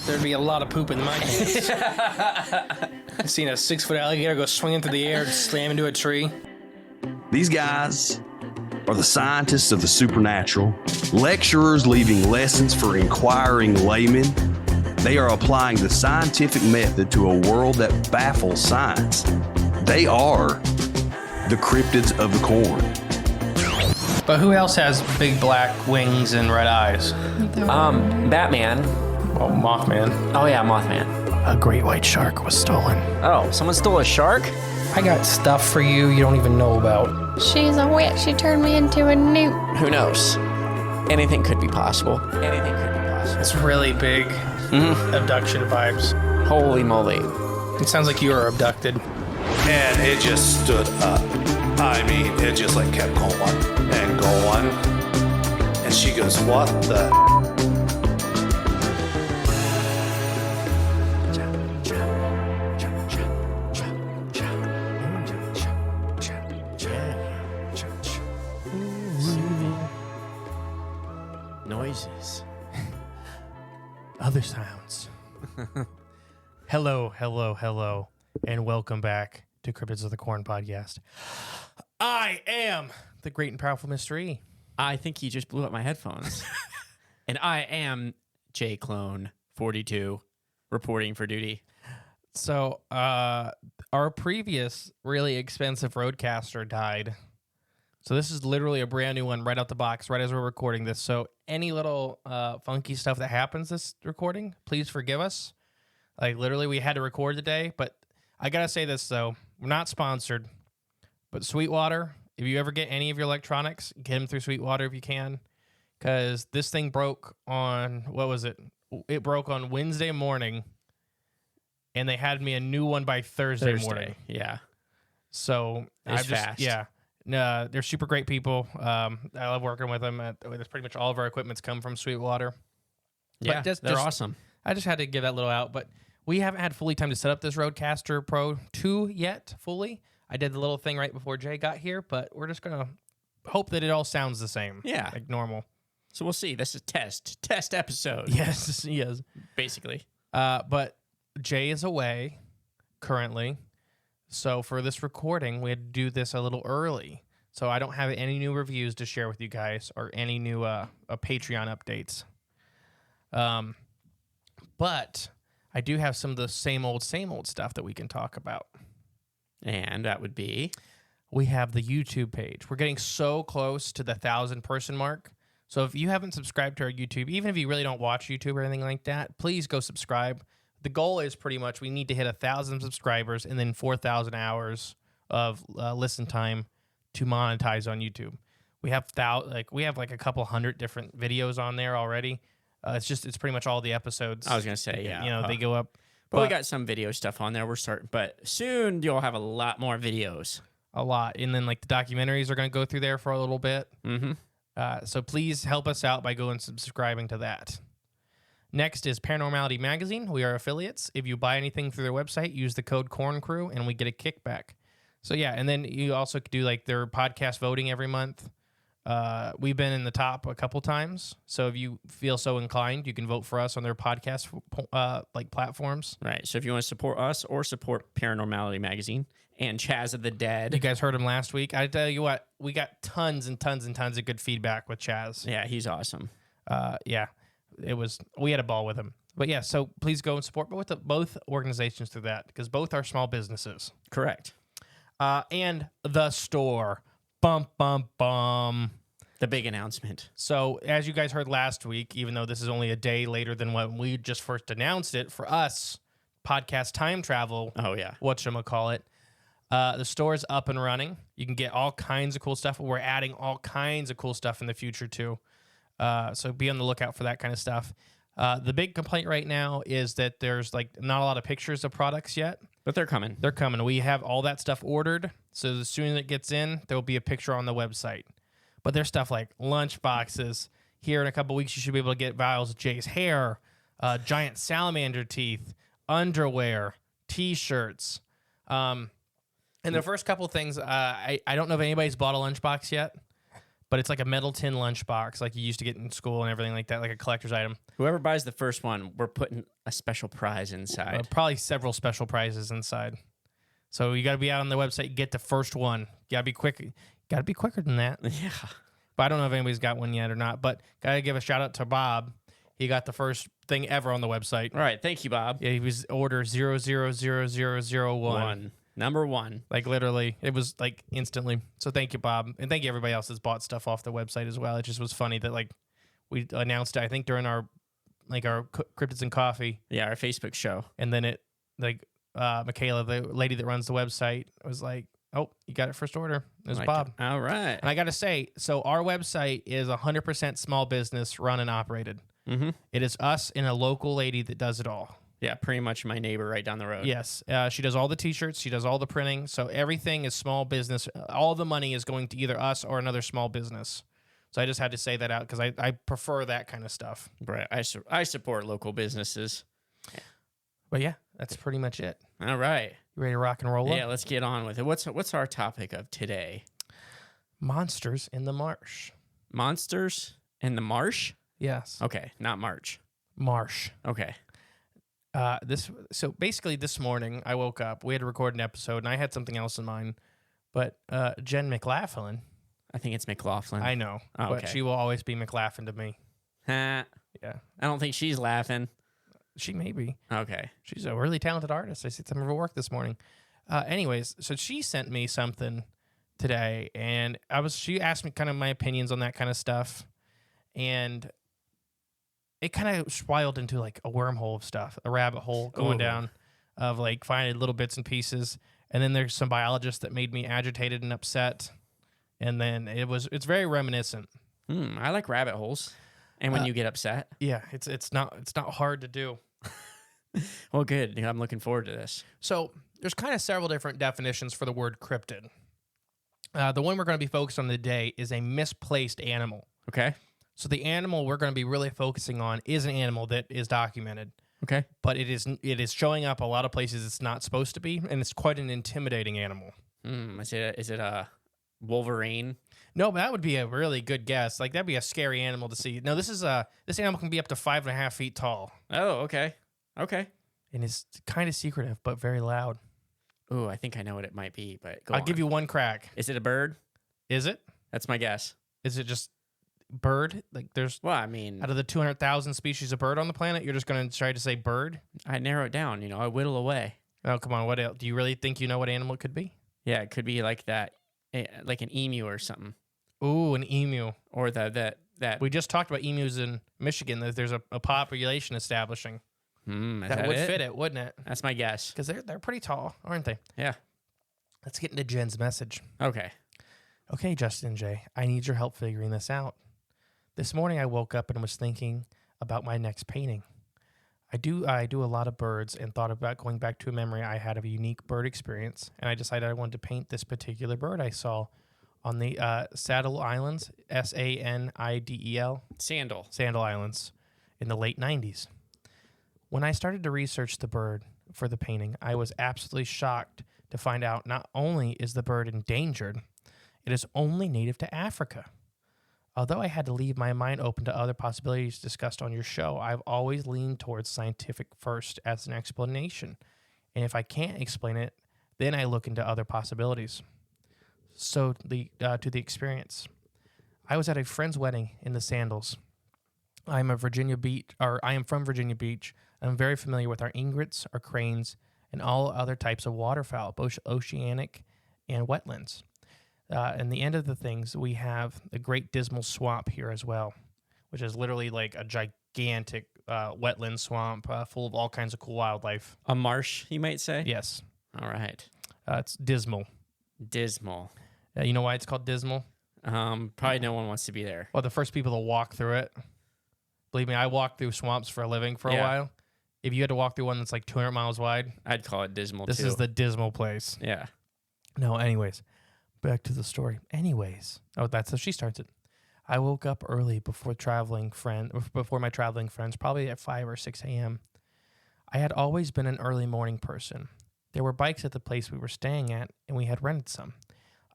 there'd be a lot of poop in my pants. I've seen a 6-foot alligator go swinging through the air and slam into a tree. These guys are the scientists of the supernatural, lecturers leaving lessons for inquiring laymen. They are applying the scientific method to a world that baffles science. They are the cryptids of the corn. But who else has big black wings and red eyes? Batman. Oh, Mothman. Oh yeah, Mothman. A great white shark was stolen. Oh, someone stole a shark? I got stuff for you don't even know about. She's a witch. She turned me into a newt. Who knows? Anything could be possible. Anything could be possible. It's really big abduction vibes. Holy moly. It sounds like you were abducted. And it just stood up. I mean, it just like kept going and going. And she goes, what the? Noises. Other sounds. Hello, and welcome back to Cryptids of the Corn podcast. I am the great and powerful mystery. I think he just blew up my headphones. And I am J Clone 42 reporting for duty. So, our previous really expensive Roadcaster died. So this is literally a brand new one right out the box, right as we're recording this. So any little funky stuff that happens this recording, please forgive us. Like literally we had to record today, but I got to say this though, we're not sponsored, but Sweetwater, if you ever get any of your electronics, get them through Sweetwater if you can, because this thing broke on, what was it? It broke on Wednesday morning, and they had me a new one by Thursday morning. Yeah. So It's fast. Yeah. No, they're super great people. I love working with them. That's pretty much all of our equipment's come from Sweetwater. Yeah, But they're awesome. I just had to give that little out, but we haven't had fully time to set up this Roadcaster Pro 2 yet fully. I did the little thing right before Jay got here, but we're just going to hope that it all sounds the same. Yeah. Like normal. So we'll see. This is test episode. Yes, yes. Basically. But Jay is away currently. So for this recording, we had to do this a little early. So I don't have any new reviews to share with you guys or any new Patreon updates. But I do have some of the same old stuff that we can talk about. And that would be? We have the YouTube page. We're getting so close to the 1,000-person mark. So if you haven't subscribed to our YouTube, even if you really don't watch YouTube or anything like that, please go subscribe. The goal is pretty much we need to hit 1,000 subscribers and then 4,000 hours of listen time to monetize on YouTube. We have like a couple hundred different videos on there already. It's pretty much all the episodes. I was gonna say, yeah. They go up. But we got some video stuff on there. We're starting, but soon you'll have a lot more videos. A lot, and then like the documentaries are gonna go through there for a little bit. Mm-hmm. So please help us out by going and subscribing to that. Next is Paranormality Magazine. We are affiliates. If you buy anything through their website, use the code CORNCREW, and we get a kickback. So yeah, and then you also do like their podcast voting every month. We've been in the top a couple times, so if you feel so inclined, you can vote for us on their podcast like platforms. Right. So if you want to support us or support Paranormality Magazine and Chaz of the Dead, you guys heard him last week. I tell you what, we got tons and tons and tons of good feedback with Chaz. Yeah, he's awesome. Yeah. We had a ball with him. But yeah, so please go and support both organizations through that, because both are small businesses. Correct. And the store. Bum, bum, bum. The big announcement. So as you guys heard last week, even though this is only a day later than when we just first announced it, for us, podcast time travel. Oh, yeah. Whatchamacallit. The store is up and running. You can get all kinds of cool stuff. We're adding all kinds of cool stuff in the future, too. So be on the lookout for that kind of stuff. The big complaint right now is that there's like not a lot of pictures of products yet. But they're coming. They're coming. We have all that stuff ordered. So as soon as it gets in, there will be a picture on the website. But there's stuff like lunch boxes. Here in a couple weeks, you should be able to get vials of Jay's hair, giant salamander teeth, underwear, T-shirts. And the first couple things, I don't know if anybody's bought a lunchbox yet, but it's like a metal tin lunchbox, like you used to get in school and everything like that, like a collector's item. Whoever buys the first one, we're putting a special prize inside. Probably several special prizes inside. So you got to be out on the website, get the first one. You got to be quick. Got to be quicker than that. Yeah. But I don't know if anybody's got one yet or not. But got to give a shout out to Bob. He got the first thing ever on the website. All right. Thank you, Bob. Yeah, he was order 000001. Number one. Like literally, it was like instantly. So thank you, Bob, and thank you everybody else that's bought stuff off the website as well. It just was funny that like we announced it, I think during our Cryptids and Coffee. Yeah, our Facebook show. And then it like Michaela, the lady that runs the website, was like, "Oh, you got it first order." It was Bob. All right. And I got to say, so our website is 100% small business run and operated. Mm-hmm. It is us and a local lady that does it all. Yeah, pretty much my neighbor right down the road. Yes. She does all the T-shirts. She does all the printing. So everything is small business. All the money is going to either us or another small business. So I just had to say that out because I prefer that kind of stuff. Right. I support local businesses. But yeah, that's pretty much it. All right. You ready to rock and roll? Yeah, let's get on with it. What's our topic of today? Monsters in the marsh. Monsters in the marsh? Yes. Okay, not March. Marsh. Okay. So basically this morning I woke up, we had to record an episode, and I had something else in mind. But Jen McLaughlin. I think it's McLaughlin. I know. Oh, but okay. she will always be McLaughlin to me. Ha. Yeah. I don't think she's laughing. She may be. Okay. She's a really talented artist. I see some of her work this morning. Anyways, so she sent me something today, and she asked me kind of my opinions on that kind of stuff, and it kind of spiraled into like a wormhole of stuff, a rabbit hole going down of like finding little bits and pieces. And then there's some biologists that made me agitated and upset. And then it's very reminiscent. I like rabbit holes. And when you get upset. Yeah, it's not hard to do. Well, good. I'm looking forward to this. So there's kind of several different definitions for the word cryptid. The one we're going to be focused on today is a misplaced animal. Okay. So the animal we're going to be really focusing on is an animal that is documented, Okay. but it is showing up a lot of places it's not supposed to be, and it's quite an intimidating animal. Is it a Wolverine? No, but that would be a really good guess. Like that'd be a scary animal to see. No, this animal can be up to 5.5 feet tall, Oh, okay. Okay. and is kind of secretive but very loud. Ooh, I think I know what it might be, but I'll give you one crack. Is it a bird? Is it? That's my guess. Is it just bird? Like there's Well, I mean, out of the 200,000 species of bird on the planet, you're just going to try to say bird? I narrow it down. I whittle away. Oh, come on. What else? Do you really think you know what animal it could be? Yeah, it could be like that, like an emu or something, Ooh, an emu. or that. We just talked about emus in Michigan. That there's a population establishing. Is That would it? fit it, wouldn't it? That's my guess. Because they're pretty tall, aren't they? Yeah. Let's get into Jen's message. Okay. Okay, Justin and Jay, I need your help figuring this out. This morning I woke up and was thinking about my next painting. I do a lot of birds and thought about going back to a memory I had of a unique bird experience, and I decided I wanted to paint this particular bird I saw on the Saddle Islands, Sandel. Sandal Islands, in the late 90s. When I started to research the bird for the painting, I was absolutely shocked to find out not only is the bird endangered, it is only native to Africa. Although I had to leave my mind open to other possibilities discussed on your show, I've always leaned towards scientific first as an explanation. And if I can't explain it, then I look into other possibilities. So to the experience. I was at a friend's wedding in the Sandals. I am from Virginia Beach. I'm very familiar with our egrets, our cranes, and all other types of waterfowl, both oceanic and wetlands. And the end of the things, we have a great dismal swamp here as well, which is literally like a gigantic wetland swamp full of all kinds of cool wildlife. A marsh, you might say? Yes. All right. It's dismal. Dismal. You know why it's called dismal? Probably no one wants to be there. Well, the first people to walk through it. Believe me, I walked through swamps for a living for a while. If you had to walk through one that's like 200 miles wide, I'd call it dismal this too. is the dismal place. Yeah. No, anyways, back to the story. Anyways, that's how she starts it. I woke up early before my traveling friends, probably at 5 or 6 a.m. I had always been an early morning person. There were bikes at the place we were staying at, and we had rented some.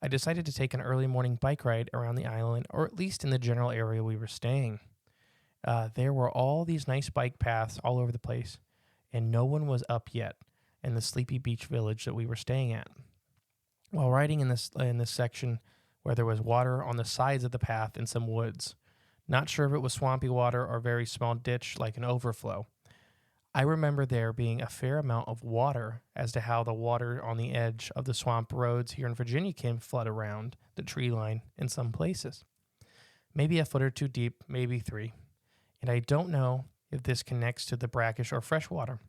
I decided to take an early morning bike ride around the island, or at least in the general area we were staying. There were all these nice bike paths all over the place, and no one was up yet in the sleepy beach village that we were staying at. While riding in this section where there was water on the sides of the path in some woods, not sure if it was swampy water or very small ditch like an overflow, I remember there being a fair amount of water. As to how the water on the edge of the swamp roads here in Virginia can flood around the tree line in some places. Maybe a foot or two deep, maybe 3. And I don't know if this connects to the brackish or freshwater.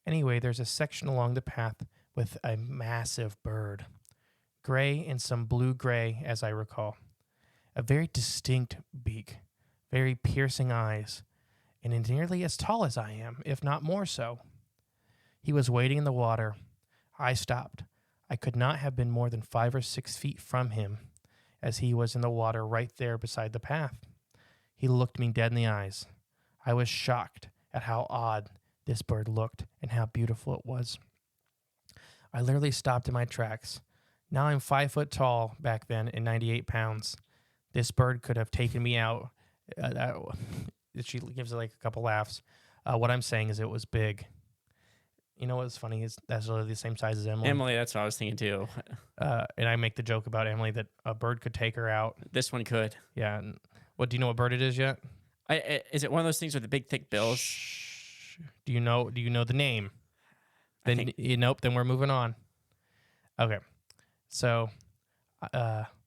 Anyway, there's a section along the path with a massive bird. Gray and some blue-gray, as I recall. A very distinct beak, very piercing eyes, and nearly as tall as I am, if not more so. He was wading in the water. I stopped. I could not have been more than 5 or 6 feet from him, as he was in the water right there beside the path. He looked me dead in the eyes. I was shocked at how odd this bird looked and how beautiful it was. I literally stopped in my tracks. Now I'm 5 foot tall back then and 98 pounds. This bird could have taken me out. She gives it like a couple laughs. What I'm saying is it was big. You know what's funny is that's literally the same size as Emily. Emily, that's what I was thinking too. And I make the joke about Emily that a bird could take her out. This one could. Yeah. And what, do you know what bird it is yet? Is it one of those things with the big thick bills? Shh. Do you know the name? Then think- nope. Then we're moving on. Okay. So,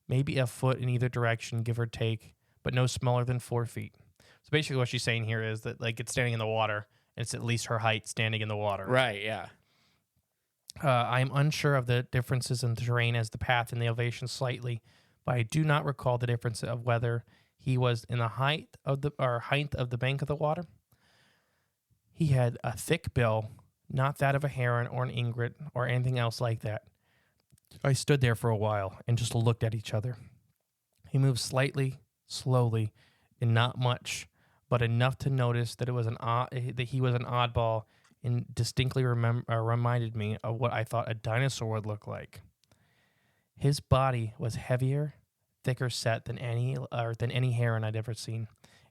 maybe a foot in either direction, give or take, but no smaller than 4 feet. So basically, what she's saying here is that like it's standing in the water, and it's at least her height standing in the water. Right. Yeah. I am unsure of the differences in the terrain as the path and the elevation slightly, but I do not recall the difference of whether he was in the height of the bank of the water. He had a thick bill, not that of a heron or an egret or anything else like that. I stood there for a while and just looked at each other. He moved slightly, slowly, and not much, but enough to notice that that he was an oddball, and distinctly reminded me of what I thought a dinosaur would look like. His body was heavier, thicker set than any heron I'd ever seen,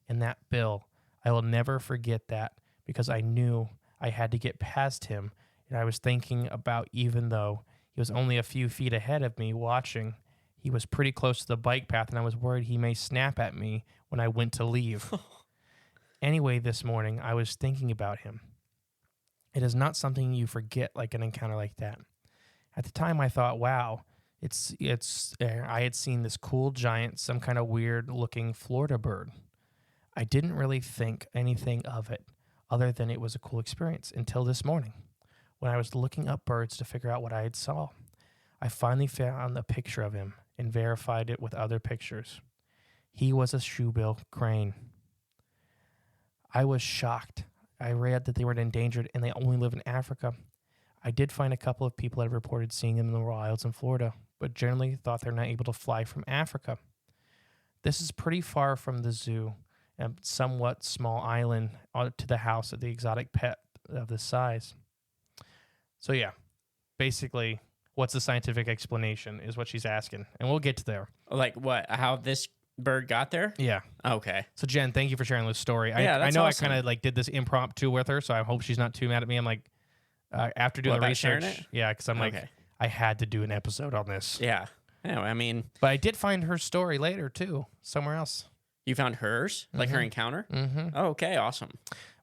and that bill, I will never forget that, because I knew I had to get past him, and I was thinking about, even though he was only a few feet ahead of me watching, he was pretty close to the bike path, and I was worried he may snap at me when I went to leave. Anyway, this morning, I was thinking about him. It is not something you forget, like an encounter like that. At the time, I thought, wow, I had seen this cool giant, some kind of weird-looking Florida bird. I didn't really think anything of it, other than it was a cool experience, until this morning, when I was looking up birds to figure out what I had saw. I finally found a picture of him and verified it with other pictures. He was a shoebill crane. I was shocked. I read that they were endangered and they only live in Africa. I did find a couple of people that have reported seeing them in the wilds in Florida, but generally thought they're not able to fly from Africa. This is pretty far from the zoo, a somewhat small island to the house of the exotic pet of this size. So yeah, basically, what's the scientific explanation is what she's asking, and we'll get to there. Like what? How this bird got there? Yeah. Okay. So Jen, thank you for sharing this story. Yeah, I know awesome. I kind of like did this impromptu with her, so I hope she's not too mad at me. I'm like, after doing What, the about sharing research, it? yeah, because I'm like, Okay. I had to do an episode on this. Yeah. Anyway, I mean, But I did find her story later too, somewhere else. you found hers, like her encounter. Oh, okay, awesome.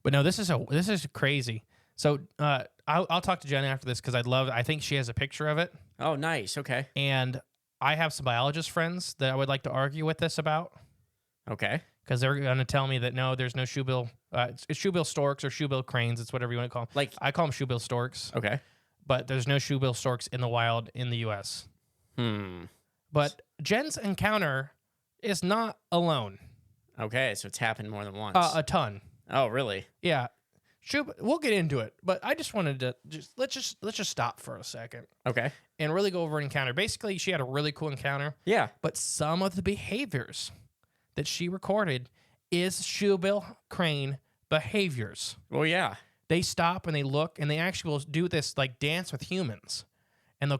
But no, this is crazy. So I'll talk to Jen after this because I think she has a picture of it, Oh, nice. Okay. and I have some biologist friends that I would like to argue with this about. Okay. Because they're going to tell me that no, there's no shoebill. It's shoebill storks or shoebill cranes. It's whatever you want to call them. Like, I call them shoebill storks, okay. but there's no shoebill storks in the wild in the U.S. But Jen's encounter is not alone. Okay, so it's happened more than once. A ton. Oh, really? Yeah. We'll get into it, but I just wanted to let's just stop for a second Okay. and really go over an encounter. Basically, she had a really cool encounter, Yeah. but some of the behaviors that she recorded is shoebill crane behaviors. Well, yeah. They stop and they look and they actually will do this like dance with humans. and they'll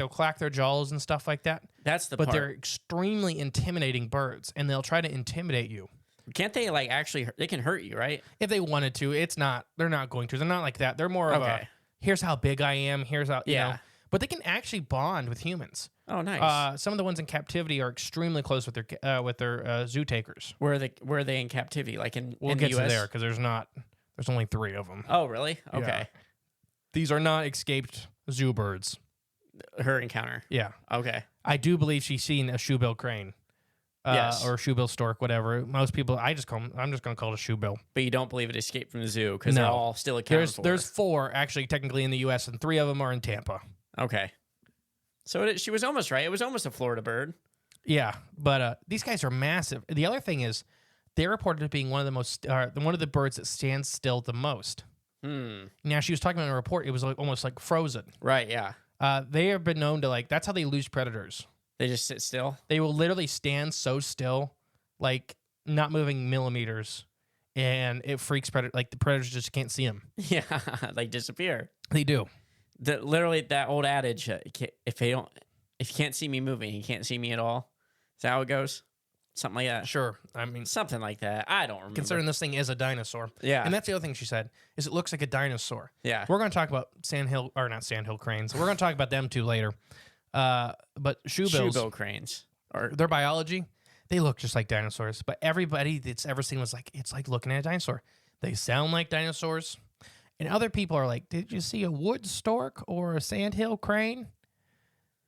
clack their jaws and stuff like that. That's the But part. they're extremely intimidating birds, and they'll try to intimidate you. Can't they like actually? They can hurt you, right? If they wanted to, they're not going to. They're not like that. They're more of a, here's how big I am. Here's how, you know. But they can actually bond with humans. Oh, nice. Some of the ones in captivity are extremely close with their zoo takers. Where are they in captivity? Like We'll in get the to US? there because there's only 3 of them. Oh, really? Okay. Yeah. These are not escaped zoo birds. Her encounter. Yeah. Okay. I do believe she's seen a shoebill crane. Yes. Or shoebill stork, whatever. Most people, I'm just going to call it a shoebill. But you don't believe it escaped from the zoo because they're No. all still accounted for. There's 4 actually technically in the U.S. and 3 of them are in Tampa. Okay. So she was almost right. It was almost a Florida bird. Yeah, but these guys are massive. The other thing is, they're reported as being one of the birds that stands still the most. Now she was talking about in a report. It was almost like frozen. Right. Yeah. They have been known to that's how they lose predators. They just sit still. They will literally stand so still, like not moving millimeters, and it freaks predators. Like the predators just can't see them. Yeah. Like disappear. They do. Literally that old adage: if you can't see me moving, you can't see me at all. Is that how it goes? Something like that. Sure. I mean, Something like that. I don't remember. considering this thing is a dinosaur. Yeah. And that's the other thing she said, is it looks like a dinosaur. Yeah. We're going to talk about not sandhill cranes. We're going to talk about them too later. But shoebills, Shoebill cranes. Or their biology, they look just like dinosaurs. But everybody that's ever seen was like, it's like looking at a dinosaur. They sound like dinosaurs. And other people are like, did you see a wood stork or a sandhill crane?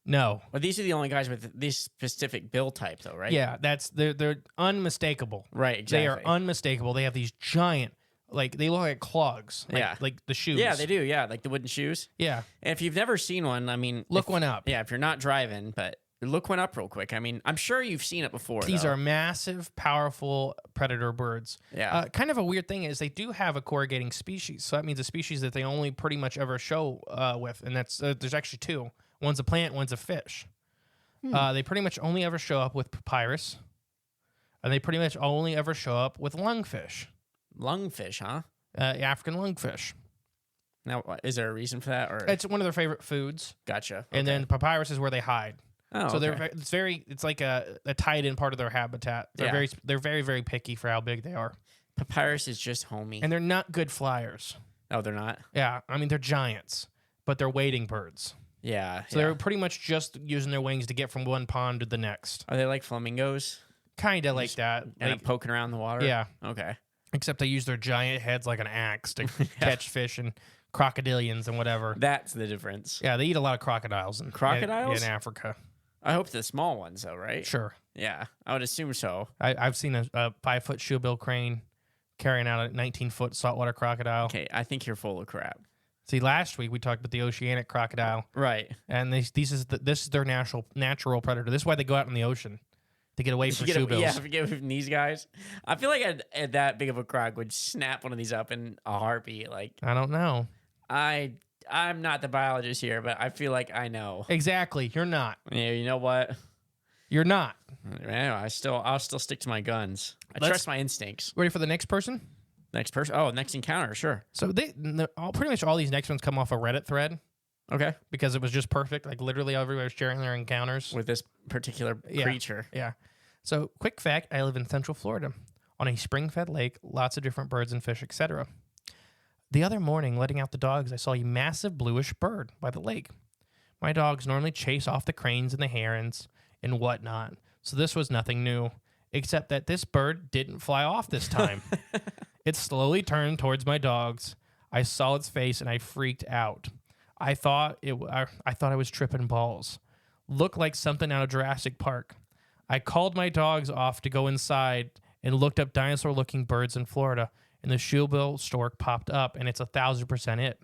No. well, these are the only guys with this specific bill type, though, right? Yeah, they're unmistakable. Right. Exactly. They are unmistakable. They have these giant, they look like clogs. Like the shoes. Yeah, they do. Yeah, like the wooden shoes. Yeah. And if you've never seen one, I mean, Look one up. Yeah, if you're not driving, but look one up real quick. I mean, I'm sure you've seen it before. These though. are massive, powerful predator birds. Yeah. Kind of a weird thing is they do have a corrugating species. So that means a species that they only pretty much ever show with. And that's there's actually 2. One's a plant, one's a fish. They pretty much only ever show up with papyrus. And they pretty much only ever show up with lungfish. Lungfish, huh? African lungfish. Now, is there a reason for that? Or It's one of their favorite foods. gotcha. And Okay. then papyrus is where they hide. oh, So okay. it's like a tied-in part of their habitat. They're Yeah. very, very picky for how big they are. Papyrus is just homey. And they're not good flyers. Oh, they're not. Yeah, I mean, they're giants, but they're wading birds. Yeah. So they're pretty much just using their wings to get from one pond to the next. Are they like flamingos? Kind of like that. And Like, poking around the water. yeah, Okay. except they use their giant heads like an axe to catch fish and crocodilians and whatever. That's the difference. Yeah, they eat a lot of crocodiles. Crocodiles? In Africa. I hope the small ones, though, right? Sure. Yeah, I would assume so. I've seen a 5-foot shoebill crane carrying out a 19-foot saltwater crocodile. Okay, I think you're full of crap. See, last week we talked about the oceanic crocodile, Right. and this is their natural predator. This is why they go out in the ocean to get away from shoebills. Yeah, if you get away from these guys. I feel like that big of a croc would snap one of these up in a heartbeat. Like, I don't know. I'm not the biologist here, but I feel like I know. Exactly. You're not. Yeah, you know what? You're not. Yeah, I'll still stick to my guns. I trust my instincts. Ready for the next person? Next person. Oh, next encounter. Sure. So pretty much all these next ones come off a Reddit thread Okay. because it was just perfect. Like literally everybody was sharing their encounters. With this particular creature. Yeah. So quick fact, I live in Central Florida on a spring-fed lake, lots of different birds and fish, etc. The other morning, letting out the dogs, I saw a massive bluish bird by the lake. My dogs normally chase off the cranes and the herons and whatnot, so this was nothing new, except that this bird didn't fly off this time. It slowly turned towards my dogs. I saw its face and I freaked out. I thought I was tripping balls. Looked like something out of Jurassic Park. I called my dogs off to go inside and looked up dinosaur-looking birds in Florida, and the shoebill stork popped up, and it's 1,000% it.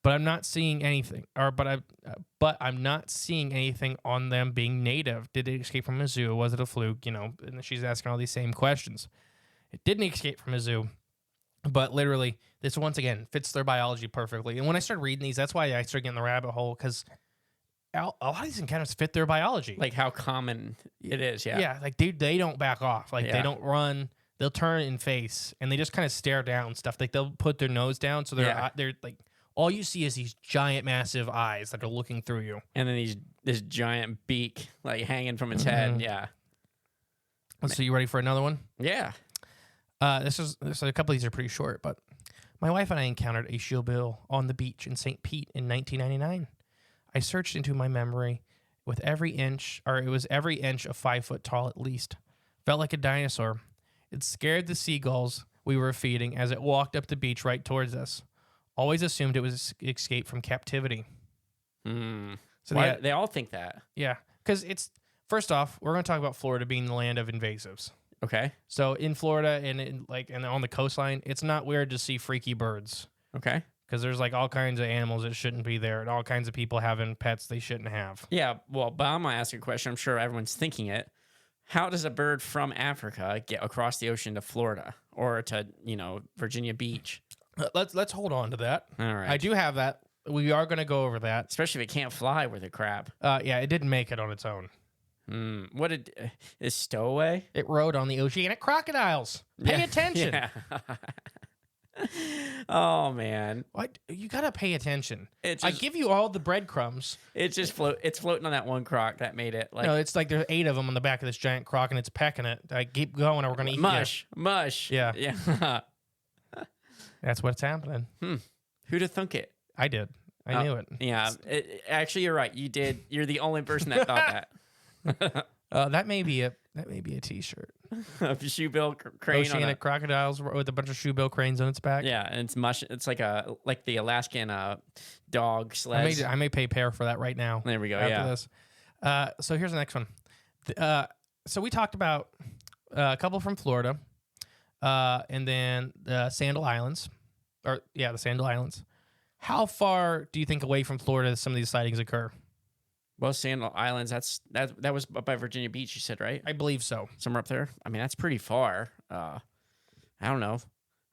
But I'm not seeing anything, but I'm not seeing anything on them being native. Did it escape from a zoo? Was it a fluke? And she's asking all these same questions. It didn't escape from a zoo, but literally, this once again fits their biology perfectly. And when I started reading these, that's why I started getting the rabbit hole, because a lot of these encounters fit their biology. Like how common it is. Yeah. Yeah, like dude, they don't back off. Like Yeah. they don't run. They'll turn and face, and they just kind of stare down stuff. Like they'll put their nose down, so they're Yeah. they're like all you see is these giant, massive eyes that are looking through you. And then this giant beak like hanging from its head. Yeah. So you ready for another one? Yeah. So a couple of these are pretty short, but my wife and I encountered a shoebill on the beach in St. Pete in 1999. I searched into my memory with every inch of 5 foot tall at least. Felt like a dinosaur. It scared the seagulls we were feeding as it walked up the beach right towards us. Always assumed it was escape from captivity. So Why, they all think that. Yeah, because first off, we're going to talk about Florida being the land of invasives. Okay. So in Florida and on the coastline, it's not weird to see freaky birds. Okay. Because there's like all kinds of animals that shouldn't be there and all kinds of people having pets they shouldn't have. Yeah, well, but I'm going to ask you a question. I'm sure everyone's thinking it. How does a bird from Africa get across the ocean to Florida or to, Virginia Beach? Let's hold on to that. All right. I do have that. We are going to go over that. Especially if it can't fly with a crab. Yeah, it didn't make it on its own. Is stowaway? It rode on the oceanic crocodiles. Pay attention. Yeah. Oh man, What? You gotta pay attention. It I just- give you all the breadcrumbs. it's floating on that one croc that made it. Like No, it's like there's 8 of them on the back of this giant croc and it's pecking it. I keep going or we're gonna eat mush. Yeah. Yeah. That's what's happening. Who'd have thunk it? I did. I knew it. Yeah. Actually, you're right. You did. You're the only person that thought that. That may be a T-shirt. A shoebill crane. Oceanic crocodiles with a bunch of shoebill cranes on its back. Yeah, and it's mush. It's like the Alaskan dog sled. I may pay pair for that right now. There we go. After this. So here's the next one. So we talked about a couple from Florida, and then the Sandal Islands, the Sandal Islands. How far do you think away from Florida some of these sightings occur? Well, Sandal Islands. That was up by Virginia Beach. You said, right? I believe so. Somewhere up there. I mean, that's pretty far. I don't know.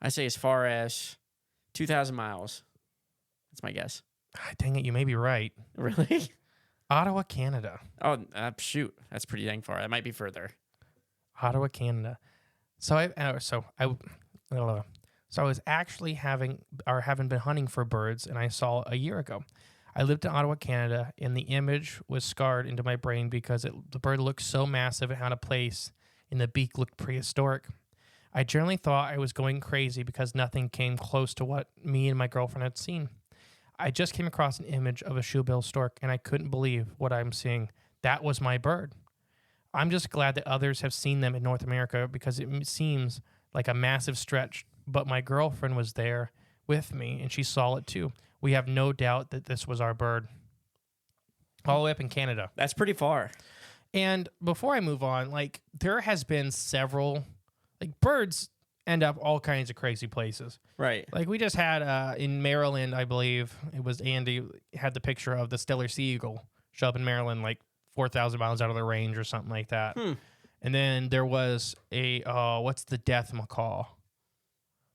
I say as far as 2,000 miles. That's my guess. Dang it, you may be right. Really? Ottawa, Canada. Oh, shoot. That's pretty dang far. That might be further. Ottawa, Canada. So I was actually having been hunting for birds, and I saw a year ago. I lived in Ottawa, Canada, and the image was scarred into my brain because the bird looked so massive it had a place, and the beak looked prehistoric. I generally thought I was going crazy because nothing came close to what me and my girlfriend had seen. I just came across an image of a shoebill stork, and I couldn't believe what I'm seeing. That was my bird. I'm just glad that others have seen them in North America because it seems like a massive stretch, but my girlfriend was there with me, and she saw it too. We have no doubt that this was our bird. All the way up in Canada. That's pretty far. And before I move on, there has been several, birds end up all kinds of crazy places. Right. We just had in Maryland, I believe, it was Andy, had the picture of the Steller sea eagle show up in Maryland, 4,000 miles out of the range or something like that. And then there was what's the death macaw?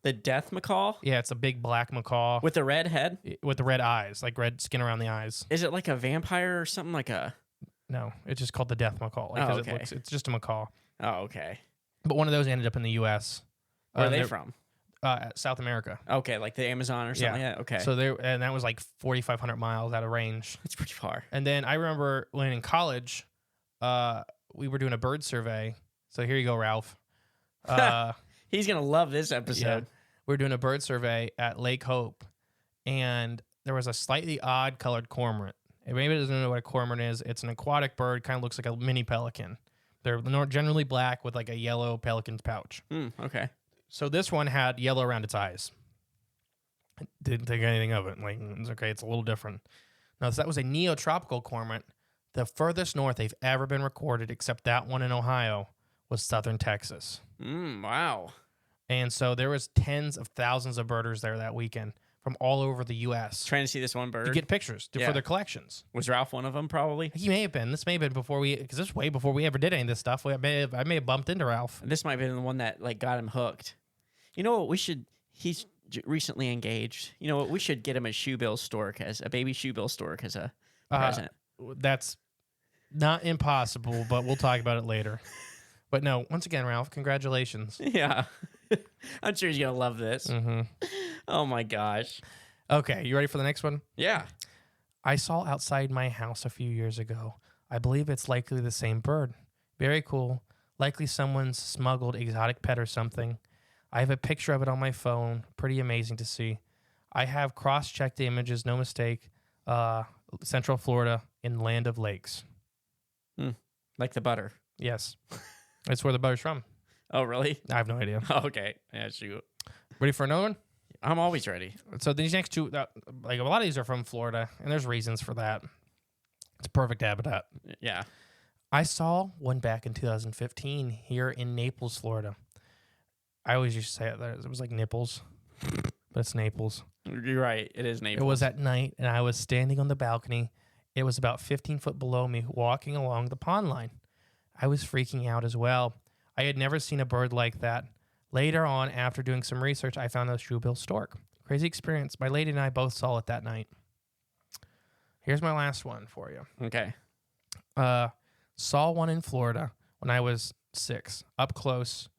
The death macaw? Yeah, it's a big black macaw. With the red head? With the red eyes, red skin around the eyes. Is it like a vampire or something like a... No, it's just called the death macaw. Okay. It's just a macaw. Oh, okay. But one of those ended up in the U.S. Where are they from? South America. Okay, like the Amazon or something like that? Okay. So that was 4,500 miles out of range. That's pretty far. And then I remember when in college, we were doing a bird survey. So here you go, Ralph. He's going to love this episode. Yeah. We were doing a bird survey at Lake Hope, and there was a slightly odd colored cormorant. If anybody doesn't know what a cormorant is, it's an aquatic bird, kind of looks like a mini pelican. They're generally black with a yellow pelican's pouch. Okay. So this one had yellow around its eyes. Didn't think anything of it. It's okay, it's a little different. Now, that was a neotropical cormorant. The furthest north they've ever been recorded, except that one in Ohio, was southern Texas. Wow. And so there was tens of thousands of birders there that weekend from all over the U.S. Trying to see this one bird. to get pictures for their collections. Was Ralph one of them, probably? He may have been. This may have been because this was way before we ever did any of this stuff. I may have bumped into Ralph. This might have been the one that got him hooked. You know what? We should. He's recently engaged. You know what? We should get him a shoebill stork as a baby shoebill stork as a present. That's not impossible, but we'll talk about it later. But no, once again, Ralph, congratulations. Yeah. I'm sure he's going to love this. Mm-hmm. Oh, my gosh. Okay, you ready for the next one? Yeah. I saw outside my house a few years ago. I believe it's likely the same bird. Very cool. Likely someone's smuggled exotic pet or something. I have a picture of it on my phone. Pretty amazing to see. I have cross-checked the images, no mistake. Central Florida in land of lakes. Like the butter. Yes. That's where the butter's from. Oh, really? I have no idea. Okay. Yeah, shoot. Ready for another one? I'm always ready. So these next two, like a lot of these are from Florida, and there's reasons for that. It's perfect habitat. Yeah. I saw one back in 2015 here in Naples, Florida. I always used to say it was like nipples, but it's Naples. You're right. It is Naples. It was at night, and I was standing on the balcony. It was about 15 foot below me, walking along the pond line. I was freaking out as well. I had never seen a bird like that. Later on, after doing some research, I found a shoebill stork. Crazy experience. My lady and I both saw it that night. Here's my last one for you. Okay. Saw one in Florida when I was 6, up close.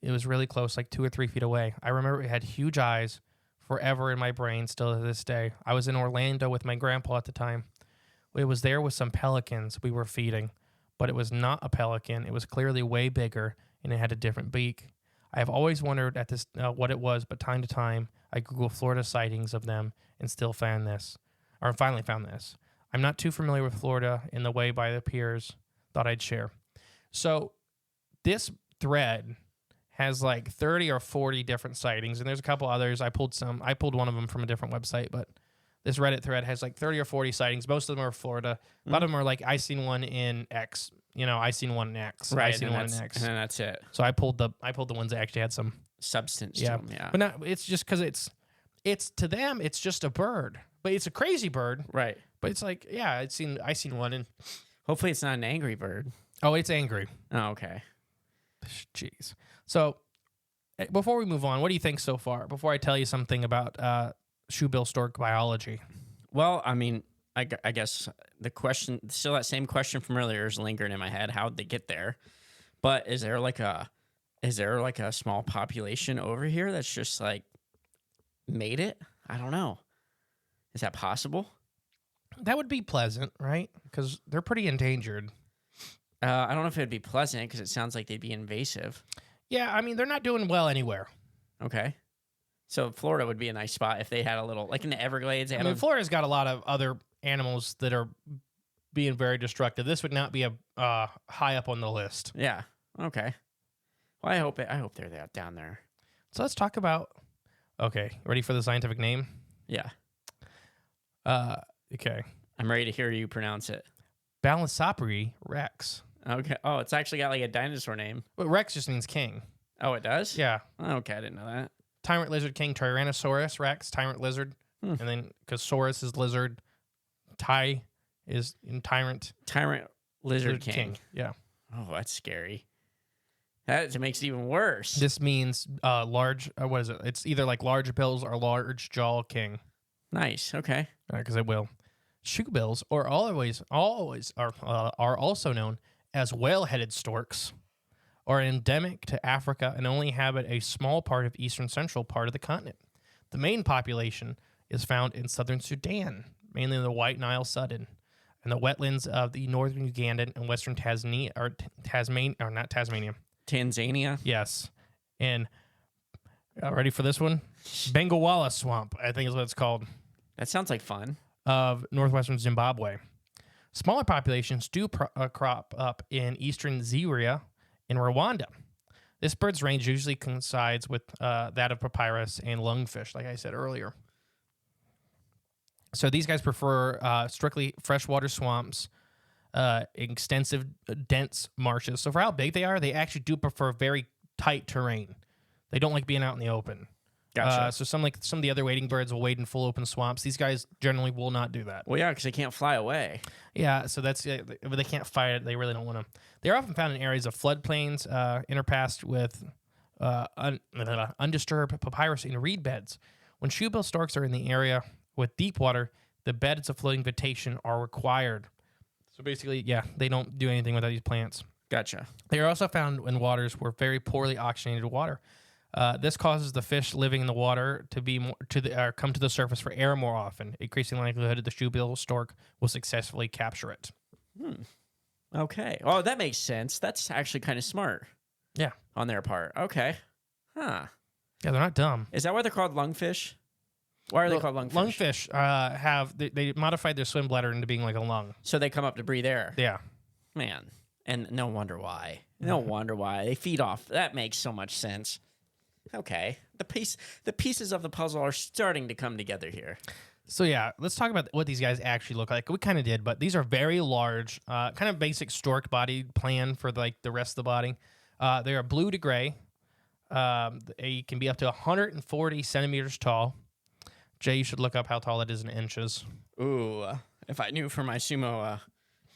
It was really close, like 2 or 3 feet away. I remember it had huge eyes, forever in my brain still to this day. I was in Orlando with my grandpa at the time. It was there with some pelicans we were feeding, but it was not a pelican. It was clearly way bigger, and it had a different beak. I have always wondered at this what it was, but time to time, I Google Florida sightings of them and still finally found this. I'm not too familiar with Florida in the way by the peers. Thought I'd share. So this thread has like 30 or 40 different sightings, and there's a couple others. I pulled one of them from a different website, but this Reddit thread has like 30 or 40 sightings. Most of them are Florida. A lot of them are like, I seen one in X. I seen one in X. Right. I seen one in X. And then that's it. So I pulled the ones that actually had some Substance yeah. to them, yeah. But not, it's just because it's to them, it's just a bird. But it's a crazy bird. Right. But it's like, yeah, I seen one, and Hopefully it's not an angry bird. oh, it's angry. Oh, okay. Jeez. So before we move on, what do you think so far? Before I tell you something about shoebill stork biology. Well, I mean, I guess the question, still that same question from earlier is lingering in my head. How'd they get there? But is there like a small population over here that's just like made it? I don't know. Is that possible? That would be pleasant, right? Because they're pretty endangered. I don't know if it'd be pleasant because it sounds like they'd be invasive. Yeah, I mean, they're not doing well anywhere. Okay. So Florida would be a nice spot if they had a little, like in the Everglades. I mean, Florida's got a lot of other animals that are being very destructive. This would not be a high up on the list. Yeah. Okay. Well, I hope they're down there. So let's talk about. Okay, ready for the scientific name? Yeah. Okay. I'm ready to hear you pronounce it. Balansapauri rex. Okay. Oh, it's actually got like a dinosaur name. But rex just means king. Oh, it does? Yeah. Okay, I didn't know that. Tyrant lizard king, Tyrannosaurus rex, tyrant lizard. And then because saurus is lizard, Ty is in tyrant. Tyrant lizard king. Yeah. Oh, that's scary. That makes it even worse. This means large. What is it? It's either like large bills or large jaw king. Nice. Okay. Because it will. Shoebills are always are also known as whale-headed storks, are endemic to Africa and only inhabit a small part of eastern central part of the continent. The main population is found in southern Sudan, mainly in the White Nile Sudden, and the wetlands of the northern Ugandan and western Tasmania, not Tasmania. Tanzania. Yes. And ready for this one? Bengawala Swamp, I think is what it's called, That sounds like fun. of northwestern Zimbabwe. Smaller populations do crop up in eastern Zaire in Rwanda. This bird's range usually coincides with that of papyrus and lungfish, like I said earlier. So these guys prefer strictly freshwater swamps, extensive, dense marshes. So for how big they are, they actually do prefer very tight terrain. They don't like being out in the open. Gotcha. So some of the other wading birds will wade in full open swamps. These guys generally will not do that. Well, yeah, because they can't fly away. Yeah, so that's if they can't fight it. They really don't want to. They're often found in areas of floodplains, interpassed with undisturbed papyrus and reed beds. When shoebill storks are in the area with deep water, the beds of floating vegetation are required. So basically, yeah, they don't do anything without these plants. Gotcha. They are also found in waters where very poorly oxygenated water. This causes the fish living in the water to be come to the surface for air more often, increasing the likelihood that the shoebill stork will successfully capture it. Okay. Oh, that makes sense. That's actually kind of smart Yeah. on their part. Okay. Huh. Yeah, they're not dumb. Is that why they're called lungfish? Why are they called lungfish? Lungfish they modified their swim bladder into being like a lung. So they come up to breathe air. Yeah. Man. And no wonder why. No wonder why. They feed off. That makes so much sense. Okay. The pieces of the puzzle are starting to come together here. So yeah, let's talk about what these guys actually look like. We kind of did, but these are very large, kind of basic stork body plan for like the rest of the body. They are blue to gray. They can be up to 140 centimeters tall. Jay, you should look up how tall it is in inches. Ooh, if I knew from my sumo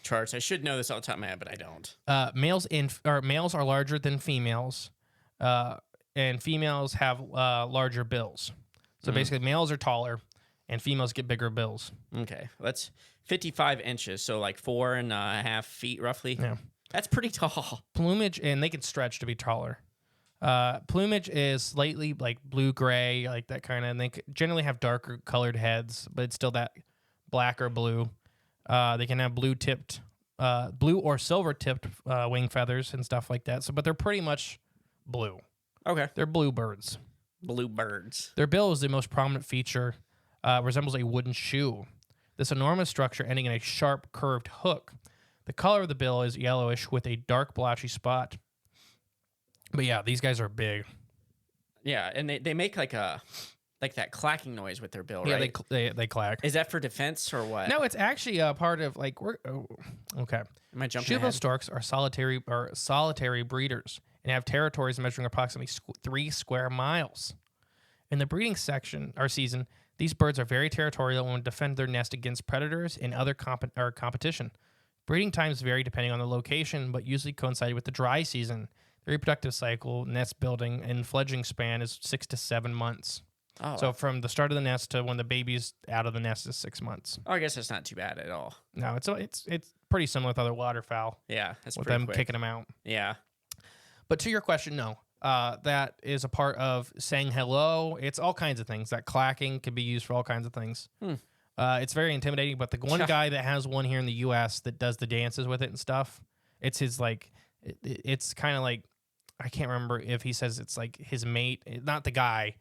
charts, I should know this off the top of my head, but I don't. Males are larger than females, and females have larger bills. So basically, males are taller, and females get bigger bills. Okay, that's 55 inches, so like 4.5 feet roughly. Yeah. That's pretty tall. Plumage, and they can stretch to be taller. Plumage is slightly like blue-gray, like that kind of, and they generally have darker colored heads, but it's still that black or blue. They can have blue or silver-tipped wing feathers and stuff like that. So, but they're pretty much blue. Okay. They're blue birds. Blue birds. Their bill is the most prominent feature, resembles a wooden shoe. This enormous structure ending in a sharp, curved hook. The color of the bill is yellowish with a dark, blotchy spot. But yeah, these guys are big. Yeah, and they make like that clacking noise with their bill, right? Yeah, they clack. Is that for defense or what? No, it's actually a part of like okay. Am I jumping Shoebill ahead? storks are solitary breeders and have territories measuring approximately 3 square miles. In the breeding season, these birds are very territorial and defend their nest against predators and other competition. Breeding times vary depending on the location, but usually coincide with the dry season. The reproductive cycle, nest building, and fledgling span is 6 to 7 months. Oh, So from the start of the nest to when the baby's out of the nest is 6 months. I guess that's not too bad at all. No, it's pretty similar with other waterfowl Yeah, that's with pretty them quick. kicking them out. Yeah. But to your question, no. That is a part of saying hello. It's all kinds of things. That clacking can be used for all kinds of things. It's very intimidating, but the one guy that has one here in the U.S. that does the dances with it and stuff, it's his like, it's kind of like, I can't remember if he says it's like his mate, not the guy.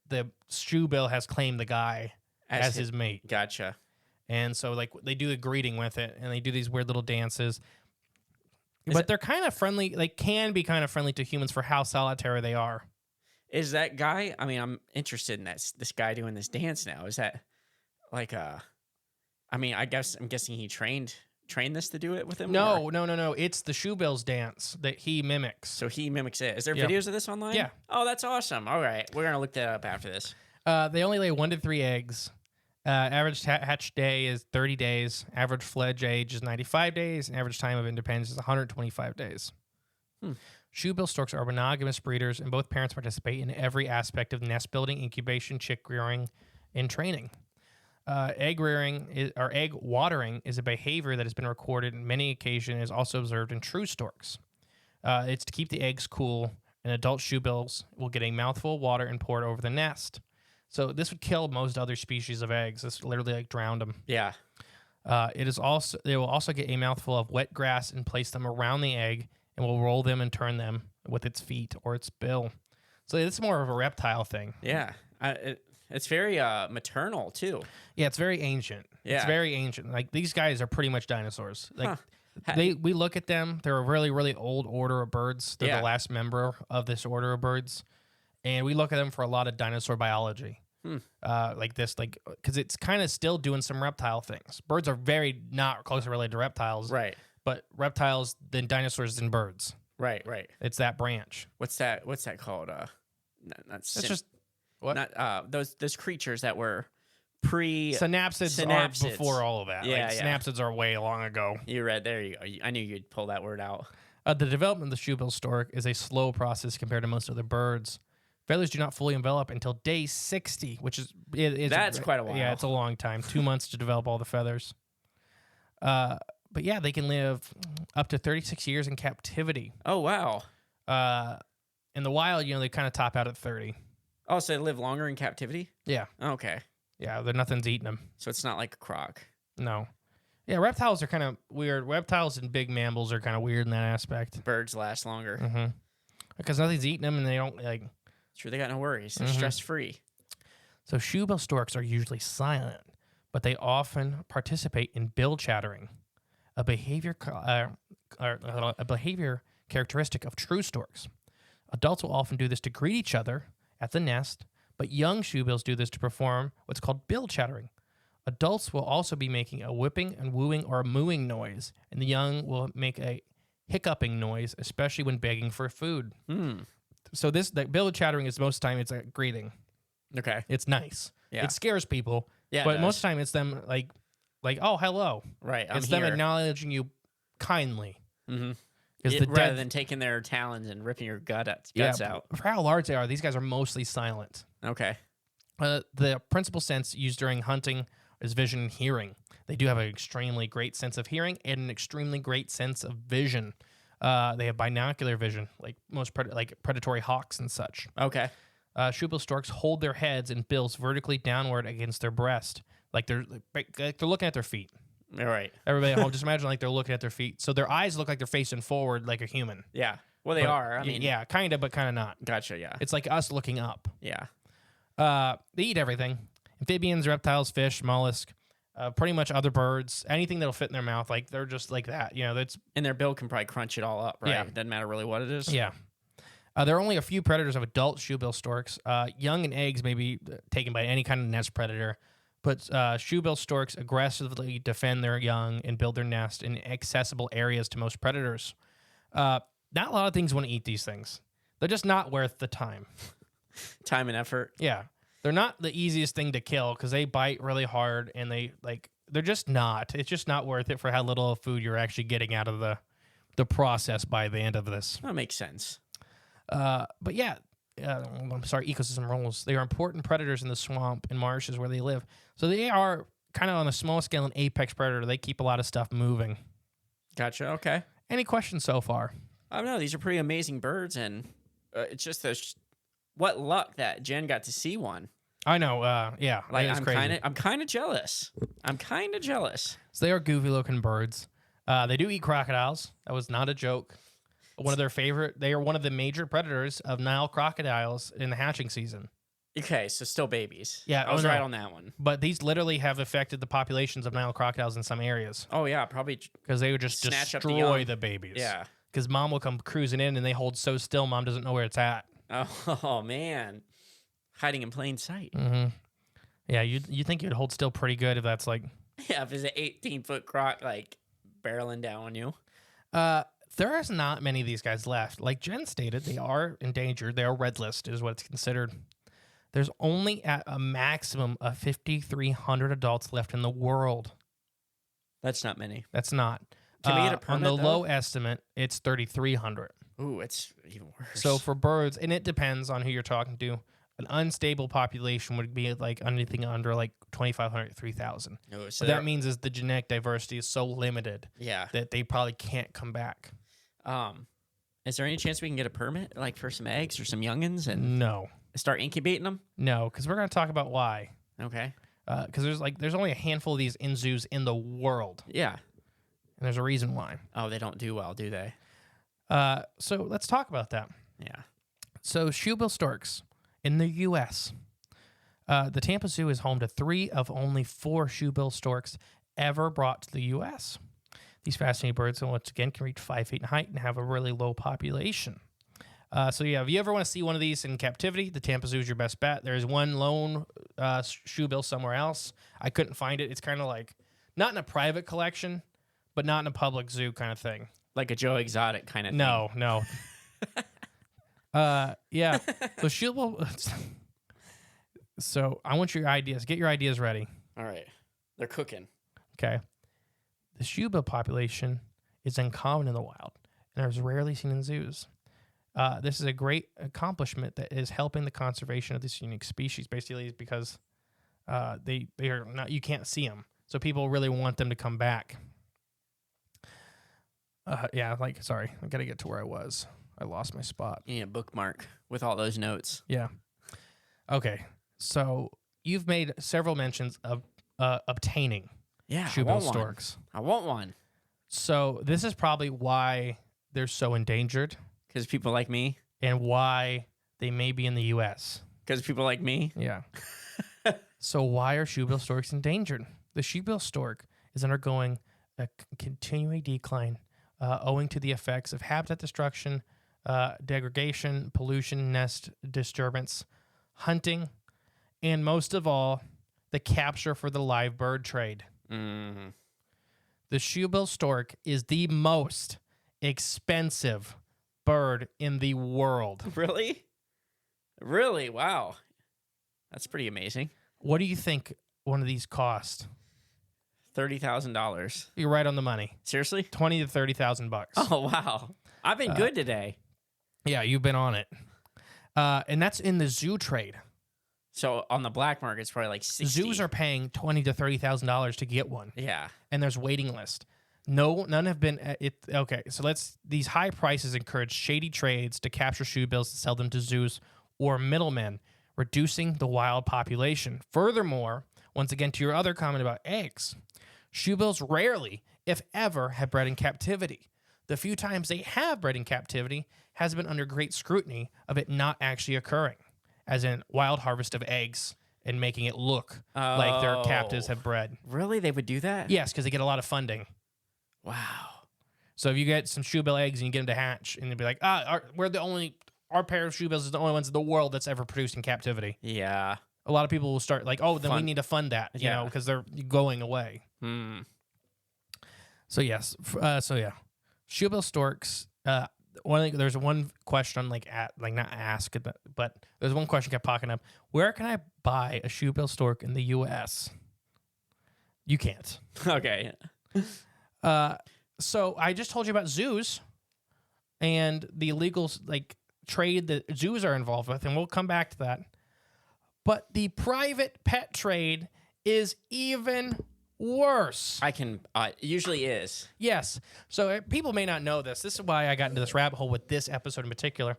The shoebill has claimed the guy as his mate. Gotcha. And so like they do the greeting with it and they do these weird little dances. But they're kind of friendly. They can be kind of friendly to humans for how solitary they are. Is that guy? I mean, I'm interested in this guy doing this dance now. Is that like I mean, I'm guessing he trained this to do it with him? No. or- It's the shoebill's dance that he mimics. So he mimics it. Is there Yeah. videos of this online? Yeah. Oh, that's awesome. All right. We're going to look that up after this. They only lay 1 to 3 eggs. Average hatch day is 30 days. Average fledge age is 95 days. And average time of independence is 125 days. Shoebill storks are monogamous breeders, and both parents participate in every aspect of nest building, incubation, chick rearing, and training. Egg watering is a behavior that has been recorded on many occasions and is also observed in true storks. It's to keep the eggs cool, and adult shoebills will get a mouthful of water and pour it over the nest. So this would kill most other species of eggs. This literally like drowned them. Yeah. They will also get a mouthful of wet grass and place them around the egg, and will roll them and turn them with its feet or its bill. So it's more of a reptile thing. Yeah. It's very maternal too. Yeah, it's very ancient. Yeah. It's very ancient. Like these guys are pretty much dinosaurs. Like Huh. we look at them, they're a really, really old order of birds. They're Yeah. the last member of this order of birds. And we look at them for a lot of dinosaur biology. Because it's kind of still doing some reptile things. Birds are very not closely related to reptiles. Right. But reptiles, then dinosaurs, then birds. Right. Right. It's that branch. What's that called? It's just what? not those creatures that were pre Synapsids are before all of that. Yeah, like, yeah. Synapsids are way long ago. You read there you go. I knew you'd pull that word out. The development of the shoebill stork is a slow process compared to most other birds. Feathers do not fully envelop until day 60, which is That's quite a while. Yeah, it's a long time. 2 months to develop all the feathers. But yeah, they can live up to 36 years in captivity. Oh wow. in the wild, they kind of top out at 30. Oh, so they live longer in captivity? Yeah. Okay. Yeah, nothing's eating them. So it's not like a croc. No. Yeah, reptiles are kind of weird. Reptiles and big mammals are kind of weird in that aspect. Birds last longer. Mm-hmm. Because nothing's eating them and they don't, Sure, they got no worries. They're stress-free. So shoebill storks are usually silent, but they often participate in bill chattering, a behavior characteristic of true storks. Adults will often do this to greet each other at the nest, but young shoebills do this to perform what's called bill chattering. Adults will also be making a whipping and wooing or a mooing noise, and the young will make a hiccuping noise, especially when begging for food. So the bill chattering is most of the time it's a greeting. Okay. It's nice. Yeah. It scares people. Yeah, But most of the time it's them like, oh, hello. Right. It's them acknowledging you kindly. Mm-hmm. Rather than taking their talons and ripping your guts out. For how large they are, these guys are mostly silent. Okay. The principal sense used during hunting is vision and hearing. They do have an extremely great sense of hearing and an extremely great sense of vision. They have binocular vision, like most predatory hawks and such. Okay. Shoebill storks hold their heads and bills vertically downward against their breast, like they're looking at their feet. All right. Everybody at home, just imagine like they're looking at their feet. So their eyes look like they're facing forward like a human. Yeah. Well, they are. I mean, yeah, kind of, but kind of not. Gotcha. Yeah. It's like us looking up. Yeah. They eat everything: amphibians, reptiles, fish, mollusk, pretty much other birds, anything that'll fit in their mouth. Like they're just like that. That's and their bill can probably crunch it all up, right? Yeah. It doesn't matter really what it is. Yeah. There are only a few predators of adult shoebill storks. Young and eggs may be taken by any kind of nest predator, but shoebill storks aggressively defend their young and build their nest in accessible areas to most predators. Not a lot of things want to eat these things. They're just not worth the time. Time and effort. Yeah. They're not the easiest thing to kill because they bite really hard and they're just not. It's just not worth it for how little food you're actually getting out of the process by the end of this. That makes sense. But yeah, I'm sorry, ecosystem roles. They are important predators in the swamp and marshes where they live. So they are kind of on a small scale an apex predator. They keep a lot of stuff moving. Gotcha. Okay. Any questions so far? I don't know. These are pretty amazing birds, and it's just what luck that Jen got to see one. I know. Yeah, Like it's crazy. I'm kind of jealous. So they are goofy looking birds. They do eat crocodiles. That was not a joke. One of their favorite. They are one of the major predators of Nile crocodiles in the hatching season. Okay, so still babies. Yeah, I was right on that one. But these literally have affected the populations of Nile crocodiles in some areas. Oh yeah, probably because they would just snatch up destroy the babies. Yeah, because mom will come cruising in and they hold so still, mom doesn't know where it's at. Oh man, hiding in plain sight. Mm-hmm. Yeah, you think you'd hold still pretty good if that's like if it's an 18-foot croc like barreling down on you. There is not many of these guys left. Like Jen stated, they are endangered. They are red list is what it's considered. There's only at a maximum of 5,300 adults left in the world. That's not many. That's not. Can we get a permit, on the low estimate, it's 3,300. Ooh, it's even worse. So for birds, and it depends on who you're talking to, an unstable population would be like anything under like 2,500, 3,000. Oh, so what that means is the genetic diversity is so limited yeah, that they probably can't come back. Is there any chance we can get a permit, like for some eggs or some youngins, and No. start incubating them? No, because we're going to talk about why. Okay. Because there's only a handful of these in zoos in the world, Yeah. and there's a reason why. Oh, they don't do well, do they? So let's talk about that. Yeah. So shoebill storks in the U.S. The Tampa Zoo is home to 3 of only 4 shoebill storks ever brought to the U.S. These fascinating birds, once again, can reach 5 feet in height and have a really low population. So yeah, if you ever want to see one of these in captivity, the Tampa Zoo is your best bet. There's one lone shoebill somewhere else. I couldn't find it. It's kind of like not in a private collection, but not in a public zoo kind of thing. Like a Joe Exotic kind of thing. No. Yeah. So shoebill. So I want your ideas. Get your ideas ready. All right. They're cooking. Okay. The shoebill population is uncommon in the wild and is rarely seen in zoos. This is a great accomplishment that is helping the conservation of this unique species, basically, because they are not, you can't see them. So people really want them to come back. Sorry, I got to get to where I was. I lost my spot. You need a bookmark with all those notes. Yeah. Okay. So you've made several mentions of obtaining Yeah, shoebill storks. I want one. So this is probably why they're so endangered Because people like me. and why they may be in the U.S. Because people like me. Yeah. So why are shoebill storks endangered? The shoebill stork is undergoing a continuing decline owing to the effects of habitat destruction, degradation, pollution, nest disturbance, hunting, and most of all, the capture for the live bird trade. Mm-hmm. The shoebill stork is the most expensive bird in the world. Really? Really? Wow. That's pretty amazing. What do you think one of these cost? $30,000. You're right on the money. Seriously? $20,000 to $30,000. Oh, wow. I've been good today. Yeah, you've been on it. And that's in the zoo trade. So on the black market, it's probably like 60. Zoos are paying $20,000 to $30,000 to get one, Yeah. and there's waiting list. None have been. Okay, so these high prices encourage shady trades to capture shoebills and sell them to zoos or middlemen, reducing the wild population. Furthermore, once again to your other comment about eggs, shoebills rarely, if ever, have bred in captivity. The few times they have bred in captivity has been under great scrutiny of it not actually occurring, as in wild harvest of eggs and making it look like their captives have bred. Really? They would do that? Yes, because they get a lot of funding. Wow. So if you get some shoebill eggs and you get them to hatch, and you'll be like, our pair of shoebills is the only ones in the world that's ever produced in captivity. Yeah. A lot of people will start like, oh, then we Fund. need to fund that, you Yeah. know, because they're going away. Hmm. So yes, shoebill storks. There's one question not ask, but there's one question kept popping up. Where can I buy a shoebill stork in the U.S.? You can't. Okay. So I just told you about zoos and the illegal trade that zoos are involved with, and we'll come back to that. But the private pet trade is even worse. Usually is. Yes. So people may not know this. This is why I got into this rabbit hole with this episode in particular.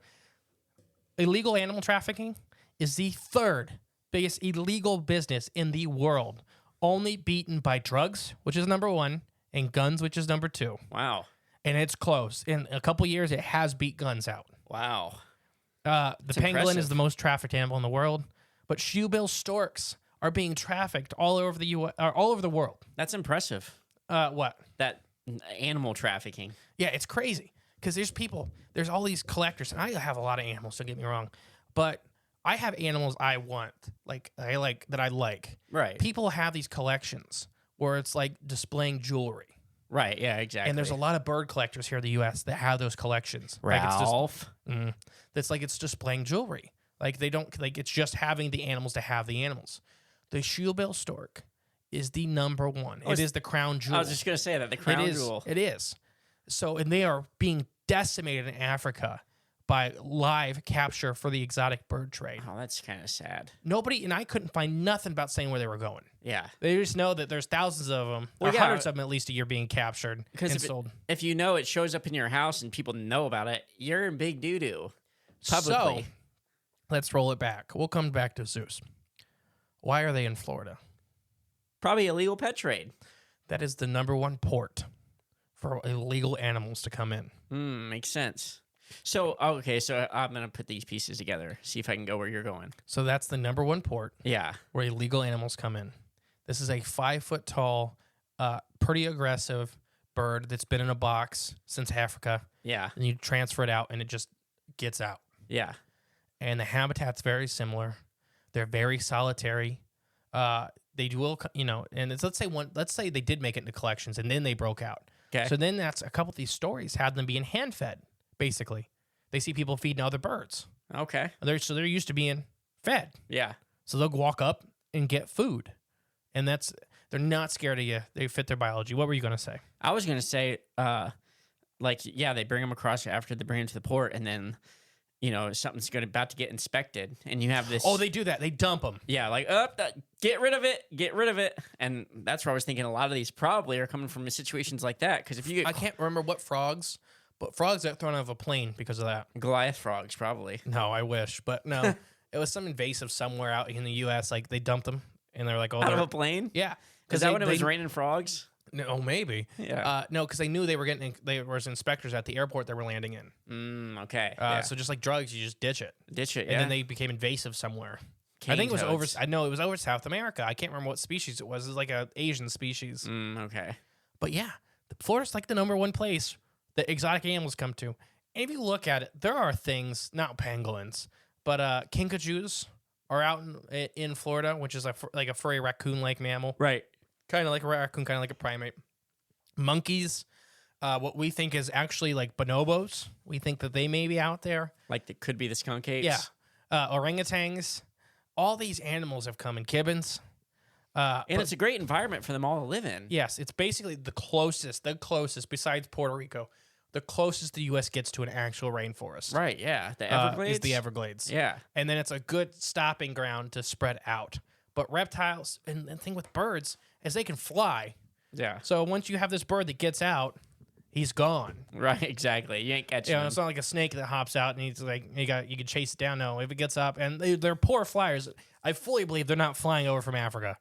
Illegal animal trafficking is the third biggest illegal business in the world, only beaten by drugs, which is number one, and guns, which is number two. Wow. And it's close. In a couple years, it has beat guns out. Wow. The pangolin impressive. is the most trafficked animal in the world, but shoebill storks are being trafficked all over the all over the world. That's impressive. What? That animal trafficking. Yeah, it's crazy because there's all these collectors, and I have a lot of animals. Don't get me wrong, but I have animals I want, I like. Right. People have these collections where it's like displaying jewelry. Right. Yeah, exactly. And there's a lot of bird collectors here in the U.S. that have those collections. Ralph. It's displaying jewelry. They don't it's just having the animals to have the animals. The shoebill stork is the number one. It is the crown jewel. I was just gonna say that the crown jewel. It is. So, and they are being decimated in Africa by live capture for the exotic bird trade. Oh, that's kind of sad. Nobody, and I couldn't find nothing about saying where they were going. Yeah. They just know that there's thousands of them, or hundreds of them at least a year being captured and sold. If you know it shows up in your house and people know about it, you're in big doo-doo. Publicly. So, let's roll it back. We'll come back to zoos. Why are they in Florida? Probably illegal pet trade. That is the number one port for illegal animals to come in. Makes sense. So, okay, so I'm going to put these pieces together, see if I can go where you're going. So that's the number one port Yeah. where illegal animals come in. This is a 5 foot tall, pretty aggressive bird that's been in a box since Africa. Yeah. And you transfer it out and it just gets out. Yeah. And the habitat's very similar. They're very solitary. They will, and let's say they did make it into collections and then they broke out. Okay. So then a couple of these stories had them being hand fed, basically. They see people feeding other birds. Okay. They're used to being fed. Yeah. So they'll walk up and get food. And they're not scared of you. They fit their biology. What were you going to say? I was going to say, they bring them across after they bring them to the port, and then, something's about to get inspected, and you have this. Oh, they do that. They dump them. Yeah, get rid of it. And that's where I was thinking a lot of these probably are coming from situations like that. Because if you get. I can't remember what frogs, But frogs got thrown out of a plane because of that. Goliath frogs, probably. No, I wish, but no. It was some invasive somewhere out in the U.S. Like they dumped them, and they're like, "Oh, Out of they're-" a plane? yeah." Is that when it was raining frogs? No, maybe. Yeah. No, because they knew they were getting. There was inspectors at the airport that were landing in. Okay. So just like drugs, you just ditch it, Ditch it, and then they became invasive somewhere. I Cane think it was over. toads. I know it was over South America. I can't remember what species it was. It was like a Asian species. Okay. But yeah, Florida's like the #1 place that exotic animals come to. And if you look at it, there are things, not pangolins, but kinkajous are out in Florida, which is like a furry raccoon-like mammal. Right. Kind of like a raccoon, kind of like a primate. Monkeys, what we think is actually like bonobos. We think that they may be out there. Like it could be the skunk apes. Yeah. Orangutans. All these animals have come in gibbons. And it's a great environment for them all to live in. Yes, it's basically the closest besides Puerto Rico, the closest the U.S. gets to an actual rainforest. Right, yeah. The Everglades? Is the Everglades. Yeah. And then it's a good stopping ground to spread out. But reptiles, and the thing with birds is they can fly. Yeah. So once you have this bird that gets out, he's gone. Right, exactly. You ain't catching You know, them. it's not like a snake that hops out and he's like you can chase it down. No, if it gets up, and they're poor flyers. I fully believe they're not flying over from Africa.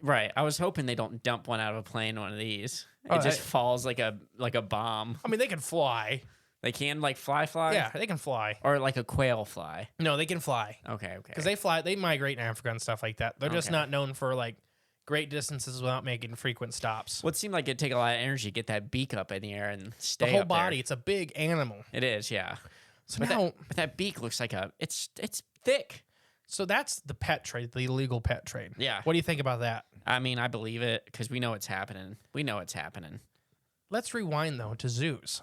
Right. I was hoping they don't dump one out of a plane, one of these. Oh, It just falls like a bomb. I mean, they can fly. They can like fly? Yeah, they can fly. Or like a quail fly. No, they can fly. Okay. Because they fly, they migrate in Africa and stuff like that. They're just Okay. not known for like great distances without making frequent stops. Well, it seemed like it'd take a lot of energy to get that beak up in the air and stay The whole up there. body, it's a big animal. It is, yeah. So But, now, but that beak looks like it's thick. so that's the pet trade, the illegal pet trade. Yeah. What do you think about that? I mean, I believe it because we know it's happening. We know it's happening. Let's rewind though to zoos.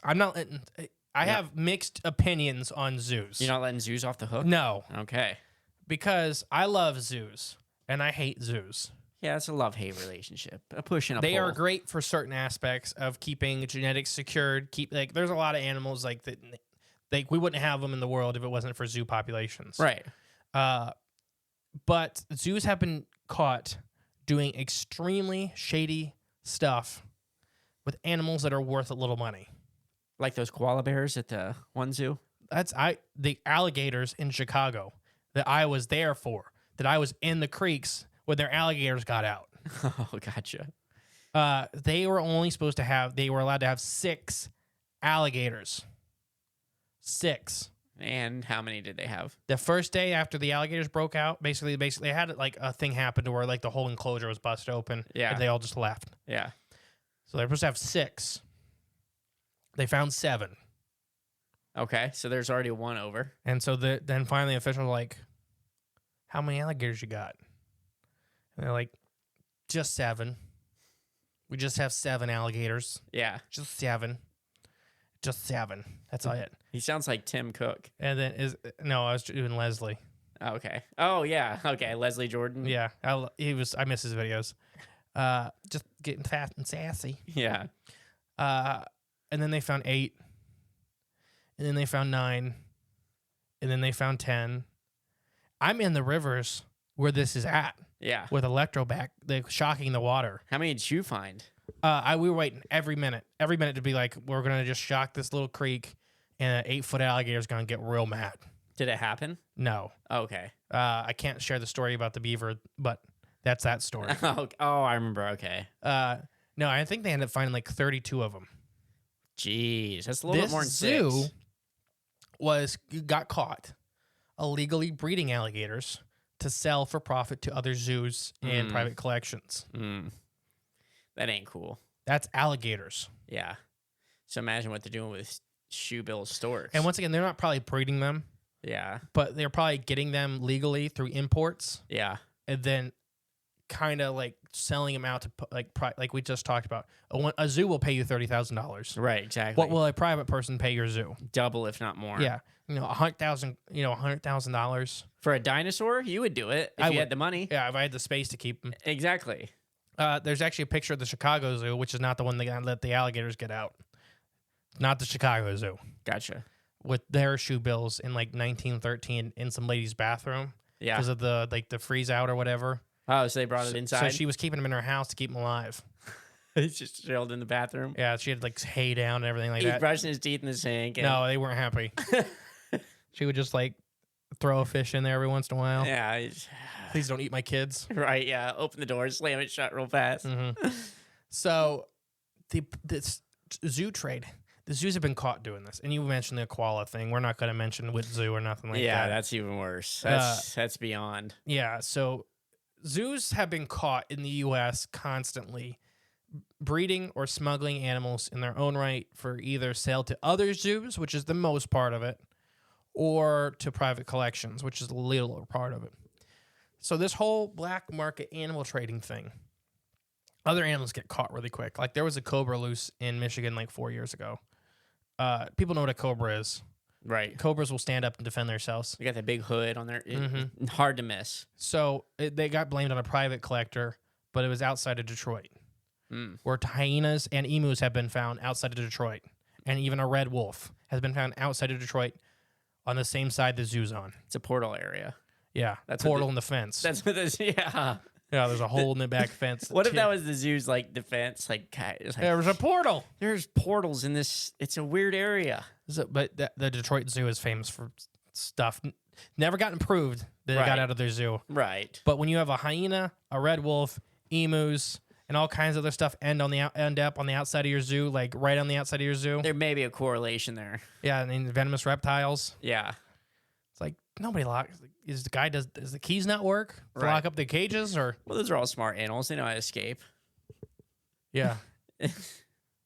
I have mixed opinions on zoos. You're not letting zoos off the hook? No, Okay. because I love zoos and I hate zoos. Yeah, it's a love-hate relationship. A push and a They pull. are great for certain aspects of keeping genetics secured. There's a lot of animals like that. Like we wouldn't have them in the world if it wasn't for zoo populations. Right. But zoos have been caught doing extremely shady stuff with animals that are worth a little money. Like those koala bears at the one zoo? The alligators in Chicago that I was there for, that I was in the creeks when their alligators got out. Oh, gotcha. They were allowed to have 6 alligators. 6. And how many did they have? The first day after the alligators broke out, basically they had like a thing happen to where like the whole enclosure was busted open. Yeah. And they all just left. Yeah. So they're supposed to have 6. They found 7. Okay, so there's already one over. And so then finally the officials were like, how many alligators you got? And they're like, just 7. We just have 7 alligators. Yeah. Just 7. Just 7. That's all it. He sounds like Tim Cook. And then I was doing Leslie. Okay. Oh, yeah. Okay, Leslie Jordan. Yeah, I miss his videos. Just getting fat and sassy. Yeah. And then they found 8. And then they found 9. And then they found 10. I'm in the rivers where this is at Yeah. with electroback, shocking the water. How many did you find? We were waiting every minute to be like, we're going to just shock this little creek and an 8-foot alligator is going to get real mad. Did it happen? No. Okay. I can't share the story about the beaver, but that's that story. Oh, I remember. Okay. No, I think they ended up finding like 32 of them. Jeez, that's a little bit more than zoo 6. got caught illegally breeding alligators to sell for profit to other zoos and private collections. That ain't cool. That's alligators. Yeah. So imagine what they're doing with shoebill storks. And once again, they're not probably breeding them, yeah. but they're probably getting them legally through imports Yeah. and then kind of like selling them out to like we just talked about. A zoo will pay you $30,000. Right, exactly. What will a private person pay your zoo? Double, if not more. Yeah, $100,000. For a dinosaur, you would do it if I you would. had the money. Yeah, if I had the space to keep them. Exactly. There's actually a picture of the Chicago Zoo, which is not the one that let the alligators get out. Not the Chicago Zoo. Gotcha. With their shoe bills in like 1913 in some lady's bathroom. Yeah. Because of the freeze out or whatever. Oh, so they brought it inside? So she was keeping them in her house to keep them alive. He's just chilled in the bathroom. Yeah, she had like hay down and everything like He's that. brushing his teeth in the sink. And, No, they weren't happy. She would just like throw a fish in there every once in a while. Yeah. Please don't eat my kids. Right. Yeah. Open the door, slam it shut real fast. So this zoo trade, the zoos have been caught doing this. And you mentioned the koala thing. We're not going to mention which zoo or nothing like that. Yeah, that's even worse. That's beyond. Yeah, so zoos have been caught in the U.S. constantly breeding or smuggling animals in their own right for either sale to other zoos, which is the most part of it, or to private collections, which is the little part of it. So this whole black market animal trading thing, other animals get caught really quick. Like there was a cobra loose in Michigan like 4 years ago. People know what a cobra is. Right. Cobras will stand up and defend themselves. They got that big hood on there. Hard to miss. So they got blamed on a private collector, but it was outside of Detroit, where hyenas and emus have been found outside of Detroit. And even a red wolf has been found outside of Detroit on the same side the zoo's on. It's a portal area. Yeah, That's portal in the fence. That's what this. Yeah. Yeah, there's a hole in the back fence. What if that was the zoo's like defense? Like, There was a portal. There's portals in this. It's a weird area. But the Detroit Zoo is famous for stuff. Never got improved that it got out of their zoo. Right. But when you have a hyena, a red wolf, emus, and all kinds of other stuff end up on the outside of your zoo, like right on the outside of your zoo. There may be a correlation there. Yeah, and venomous reptiles. Yeah. It's like nobody locks. Does the keys not work to lock up the cages or? Well, those are all smart animals. They know how to escape. Yeah.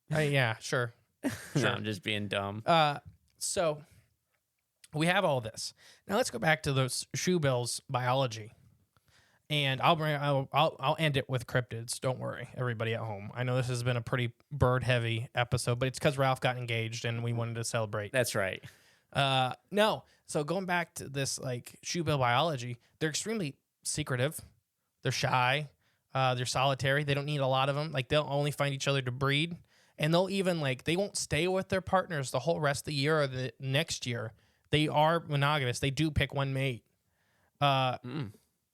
Yeah, sure. No, I'm just being dumb. So we have all this. Now let's go back to the shoebill's biology, and I'll end it with cryptids. Don't worry, everybody at home. I know this has been a pretty bird heavy episode, but it's because Ralph got engaged and we wanted to celebrate. That's right. No. So going back to this like shoebill biology, they're extremely secretive. They're shy. They're solitary. They don't need a lot of them. Like they'll only find each other to breed. And they'll even like, they won't stay with their partners the whole rest of the year or the next year. They are monogamous. They do pick one mate.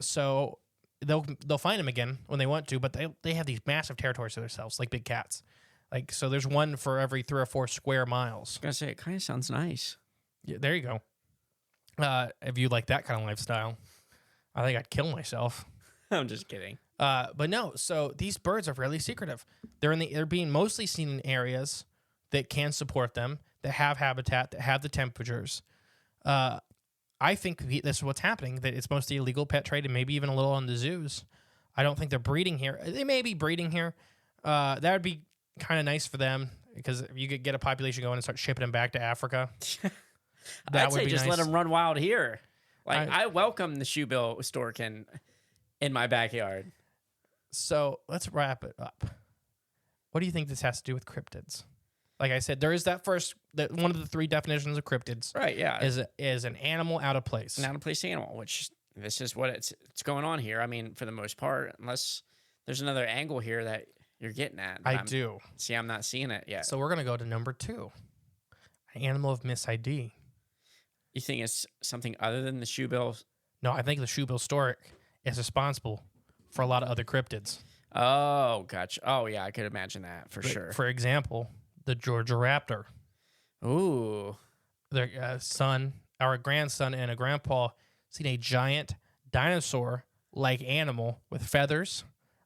So they'll find them again when they want to, but they have these massive territories to themselves, like big cats. Like, so there's one for every 3 or 4 square miles. I was going to say, it kind of sounds nice. Yeah, there you go. If you like that kind of lifestyle, I think I'd kill myself. I'm just kidding. But no, so these birds are really secretive. They're being mostly seen in areas that can support them, that have habitat, that have the temperatures. I think this is what's happening, that it's mostly illegal pet trade and maybe even a little on the zoos. I don't think they're breeding here. They may be breeding here. That would be kind of nice for them because if you could get a population going and start shipping them back to Africa. I'd say just nice. let them run wild here. Like I welcome the shoebill stork in my backyard. So let's wrap it up. What do you think this has to do with cryptids? Like I said, there is one of the 3 definitions of cryptids. Right, yeah. Is an animal out of place. An out of place animal, which this is what it's going on here. I mean, for the most part, unless there's another angle here that you're getting at. I do. See, I'm not seeing it yet. So we're going to go to number 2. An animal of mis-ID. You think it's something other than the shoebill? No, I think the shoebill stork is responsible for a lot of other cryptids. Oh, gotcha. Oh, yeah, I could imagine that for sure. For example, the Georgia raptor. Ooh. Their son, our grandson, and a grandpa seen a giant dinosaur-like animal with feathers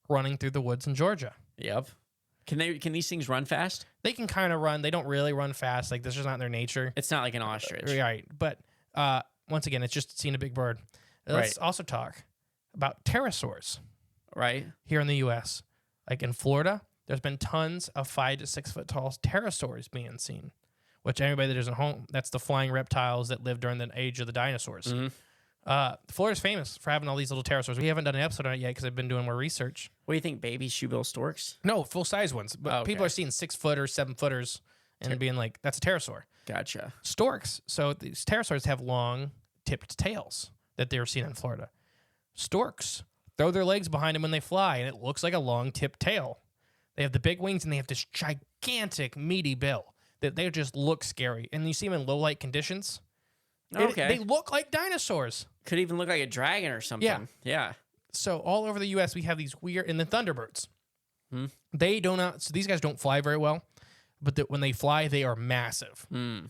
running through the woods in Georgia. Yep. Can these things run fast? They can kind of run. They don't really run fast. Like, this is not their nature. It's not like an ostrich. Right. But once again, it's just seeing a big bird. Let's also talk about pterosaurs. Right. Here in the U.S. Like in Florida, there's been tons of 5 to 6 foot tall pterosaurs being seen, which anybody that isn't home, that's the flying reptiles that lived during the age of the dinosaurs. Mm-hmm. Florida's famous for having all these little pterosaurs. We haven't done an episode on it yet because I've been doing more research. What do you think, baby shoebill storks? No, full-size ones. But people are seeing 6-footers, 7-footers, and being like, that's a pterosaur. Gotcha. Storks. So these pterosaurs have long, tipped tails that they were seen in Florida. Storks throw their legs behind them when they fly, and it looks like a long, tipped tail. They have the big wings, and they have this gigantic, meaty bill that they just look scary. And you see them in low-light conditions. Okay. They look like dinosaurs. Could even look like a dragon or something. Yeah. Yeah. So all over the U.S., we have these weird... And the thunderbirds. They do not. So these guys don't fly very well, but when they fly, they are massive.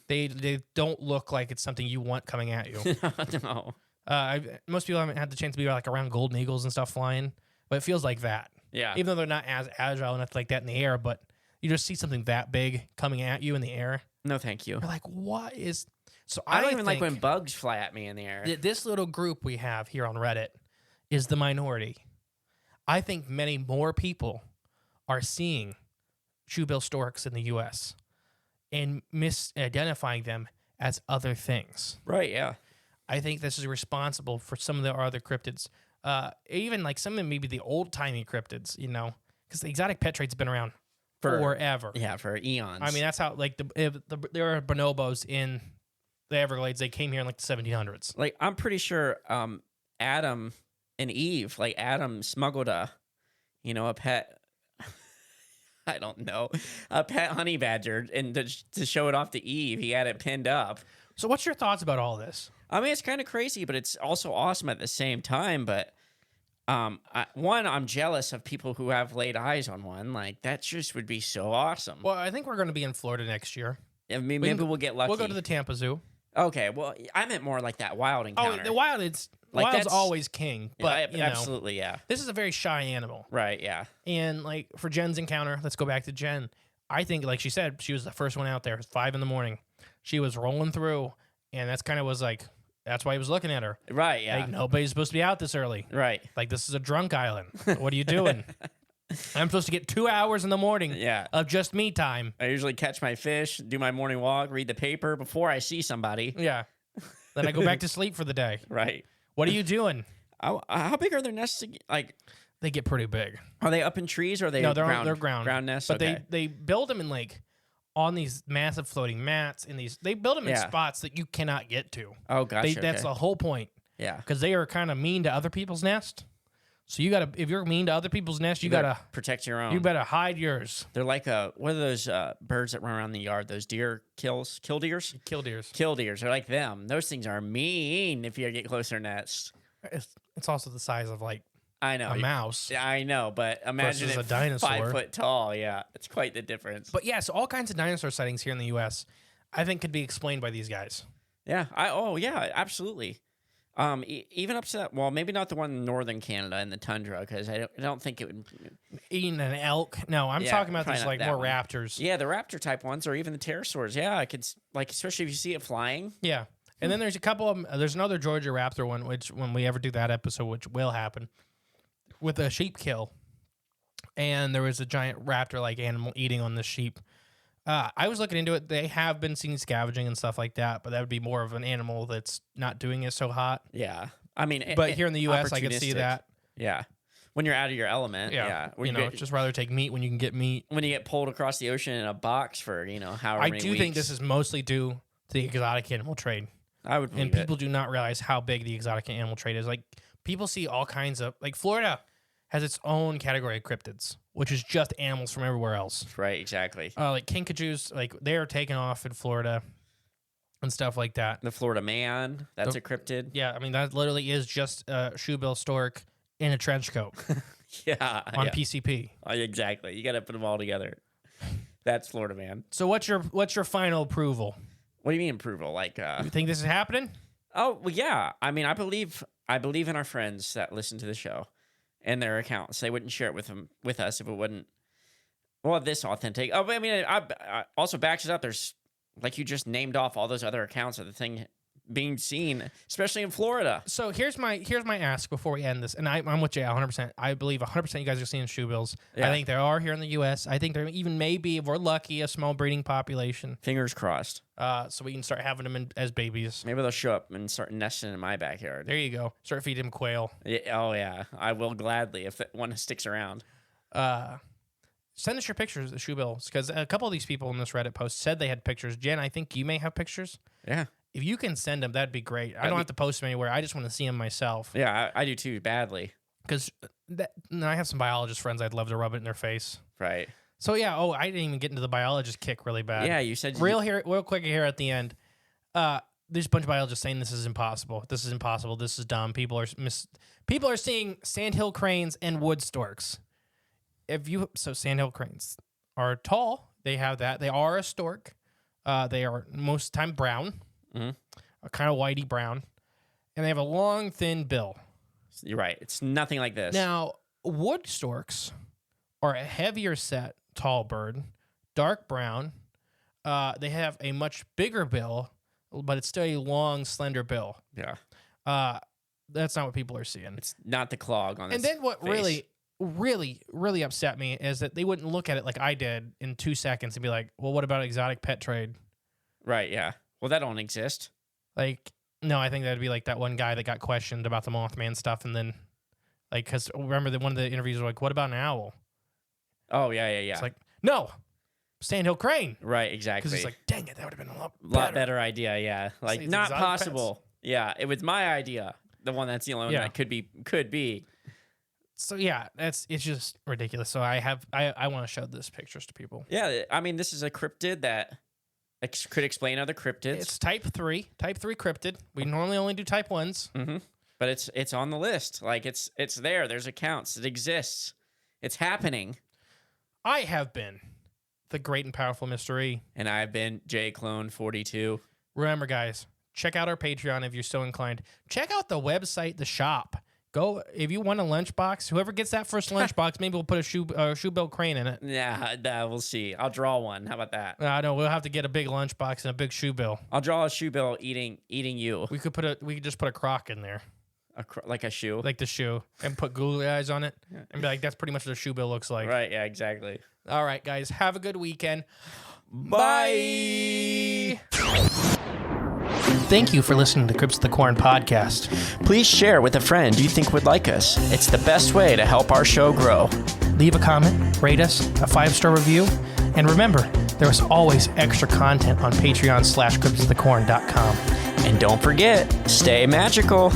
They don't look like it's something you want coming at you. No. Most people haven't had the chance to be like around golden eagles and stuff flying, but it feels like that. Yeah. Even though they're not as agile enough like that in the air, but you just see something that big coming at you in the air. No, thank you. You're like, what is? So I don't even like when bugs fly at me in the air. This little group we have here on Reddit is the minority. I think many more people are seeing shoebill storks in the U.S. and misidentifying them as other things. Right, yeah. I think this is responsible for some of the other cryptids. Even like some of maybe the old-timey cryptids, you know, because the exotic pet trade's been around forever. Yeah, for eons. I mean, that's how, like, there are bonobos in the Everglades. They came here in, like, the 1700s. Like, I'm pretty sure Adam and Eve, like, Adam smuggled a pet... I don't know, a pet honey badger, and to show it off to Eve, he had it pinned up. So what's your thoughts about all this? I mean, it's kind of crazy, but it's also awesome at the same time. But I'm jealous of people who have laid eyes on one. Like, that just would be so awesome. Well, I think we're going to be in Florida next year. I mean, maybe we'll get lucky. We'll go to the Tampa Zoo. Okay, well, I meant more like that wild encounter. Oh, the wild, wild's always king. But, absolutely, yeah. This is a very shy animal. Right, yeah. And, like, for Jen's encounter, let's go back to Jen. I think, like she said, she was the first one out there. It was 5 a.m. She was rolling through, and that's kind of was like, that's why he was looking at her. Right, yeah. Like, nobody's supposed to be out this early. Right. Like, this is a drunk island. What are you doing? I'm supposed to get 2 hours in the morning of just me time. I usually catch my fish, do my morning walk, read the paper before I see somebody. Yeah. Then I go back to sleep for the day. Right. What are you doing? How big are their nests? Like, they get pretty big. Are they up in trees or are they no? They're ground nests? But they build them in like on these massive floating mats. They build them in spots that you cannot get to. Oh, gotcha. That's the whole point. Yeah. Because they are kind of mean to other people's nest. So you gotta, if you're mean to other people's nest, you gotta protect your own. You better hide yours. They're like what are those birds that run around the yard? Those killdeers. Killdeers. They're like them. Those things are mean if you get close to their nest. It's also the size of like a mouse. Yeah, I know, but imagine versus it a dinosaur. 5 foot tall. Yeah, it's quite the difference. But yeah, so all kinds of dinosaur sightings here in the U.S. I think could be explained by these guys. Yeah. Absolutely. Even up to that, well, maybe not the one in northern Canada in the tundra, because I don't think it would. Eating an elk? No, I'm talking about these like more raptors. Yeah, the raptor type ones, or even the pterosaurs. Yeah, I could especially if you see it flying. Yeah, and then there's a couple of them. There's another Georgia raptor one, which when we ever do that episode, which will happen, with a sheep kill, and there was a giant raptor-like animal eating on the sheep. I was looking into it. They have been seen scavenging and stuff like that, but that would be more of an animal that's not doing it so hot. Yeah. I mean, but here in the U.S., I could see that. Yeah. When you're out of your element. Yeah. Just rather take meat when you can get meat. When you get pulled across the ocean in a box for, however many weeks. Think this is mostly due to the exotic animal trade. I would believe And people do not realize how big the exotic animal trade is. Like, people see all kinds of, like, Florida has its own category of cryptids, which is just animals from everywhere else. Right, exactly. Like kinkajous, like they're taking off in Florida and stuff like that. The Florida man, that's a cryptid. Yeah, I mean, that literally is just a shoebill stork in a trench coat. On PCP. Exactly. You got to put them all together. That's Florida man. So what's your final approval? What do you mean approval? Like, you think this is happening? Oh, well, yeah. I mean, I believe in our friends that listen to the show. And their accounts, they wouldn't share it with us if it wasn't this authentic. Oh, but I mean, I also backs it up. There's, like you just named off all those other accounts of the thing being seen, especially in Florida. So here's my ask before we end this, and I'm with Jay 100%. I believe 100% you guys are seeing shoebills. Yeah. I think there are here in the U.S. I think there even maybe, if we're lucky, a small breeding population. Fingers crossed. So we can start having them as babies. Maybe they'll show up and start nesting in my backyard. There you go. Start feeding them quail. Yeah, oh yeah, I will gladly if that one sticks around. Send us your pictures of shoebills, because a couple of these people in this Reddit post said they had pictures. Jen, I think you may have pictures. Yeah. If you can send them, that'd be great. I don't have to post them anywhere. I just want to see them myself. Yeah, I do too, badly. Because I have some biologist friends I'd love to rub it in their face. Right. So yeah, I didn't even get into the biologist kick really bad. Yeah, you said... Real quick here at the end. There's a bunch of biologists saying this is impossible. This is impossible. This is dumb. People are seeing sandhill cranes and wood storks. sandhill cranes are tall. They have that. They are a stork. They are most of the time brown, kind of whitey brown, and they have a long, thin bill. You're right. It's nothing like this. Now, wood storks are a heavier set, tall bird, dark brown. They have a much bigger bill, but it's still a long, slender bill. Yeah. That's not what people are seeing. It's not the clog on its And then what face. really upset me is that they wouldn't look at it like I did in 2 seconds and be like, well, what about exotic pet trade? Right, yeah. Well, that don't exist. Like, no, I think that'd be like that one guy that got questioned about the Mothman stuff. And then, like, because remember that one of the interviews were like, what about an owl? Oh, yeah. It's like, no, sandhill crane. Right, exactly. Because it's like, dang it, that would have been a lot better idea, yeah. Like, it's not exotic possible. pets. Yeah, it was my idea. The one that's the only one that could be. So yeah, it's just ridiculous. So I want to show this pictures to people. Yeah, I mean, this is a cryptid that could explain other cryptids. It's type 3 cryptid. We normally only do type 1s. Mm-hmm. But it's on the list. Like it's there. There's accounts. It exists. It's happening. I have been the great and powerful mystery. And I've been JClone42. Remember, guys, check out our Patreon if you're so inclined. Check out the website, the shop. Go if you want a lunchbox. Whoever gets that first lunchbox, maybe we'll put a shoe-bill crane in it. Yeah, we'll see. I'll draw one. How about that? No, we'll have to get a big lunchbox and a big shoe bill. I'll draw a shoe bill eating you. We could just put a croc in there, like a shoe, like the shoe, and put googly eyes on it, and be like, that's pretty much what a shoe bill looks like. Right? Yeah, exactly. All right, guys, have a good weekend. Bye. Thank you for listening to Cryptids of the Corn podcast. Please share with a friend you think would like us. It's the best way to help our show grow. Leave a comment, rate us, a 5-star review, and remember, there is always extra content on Patreon/cryptidsofthecorn.com. And don't forget, stay magical.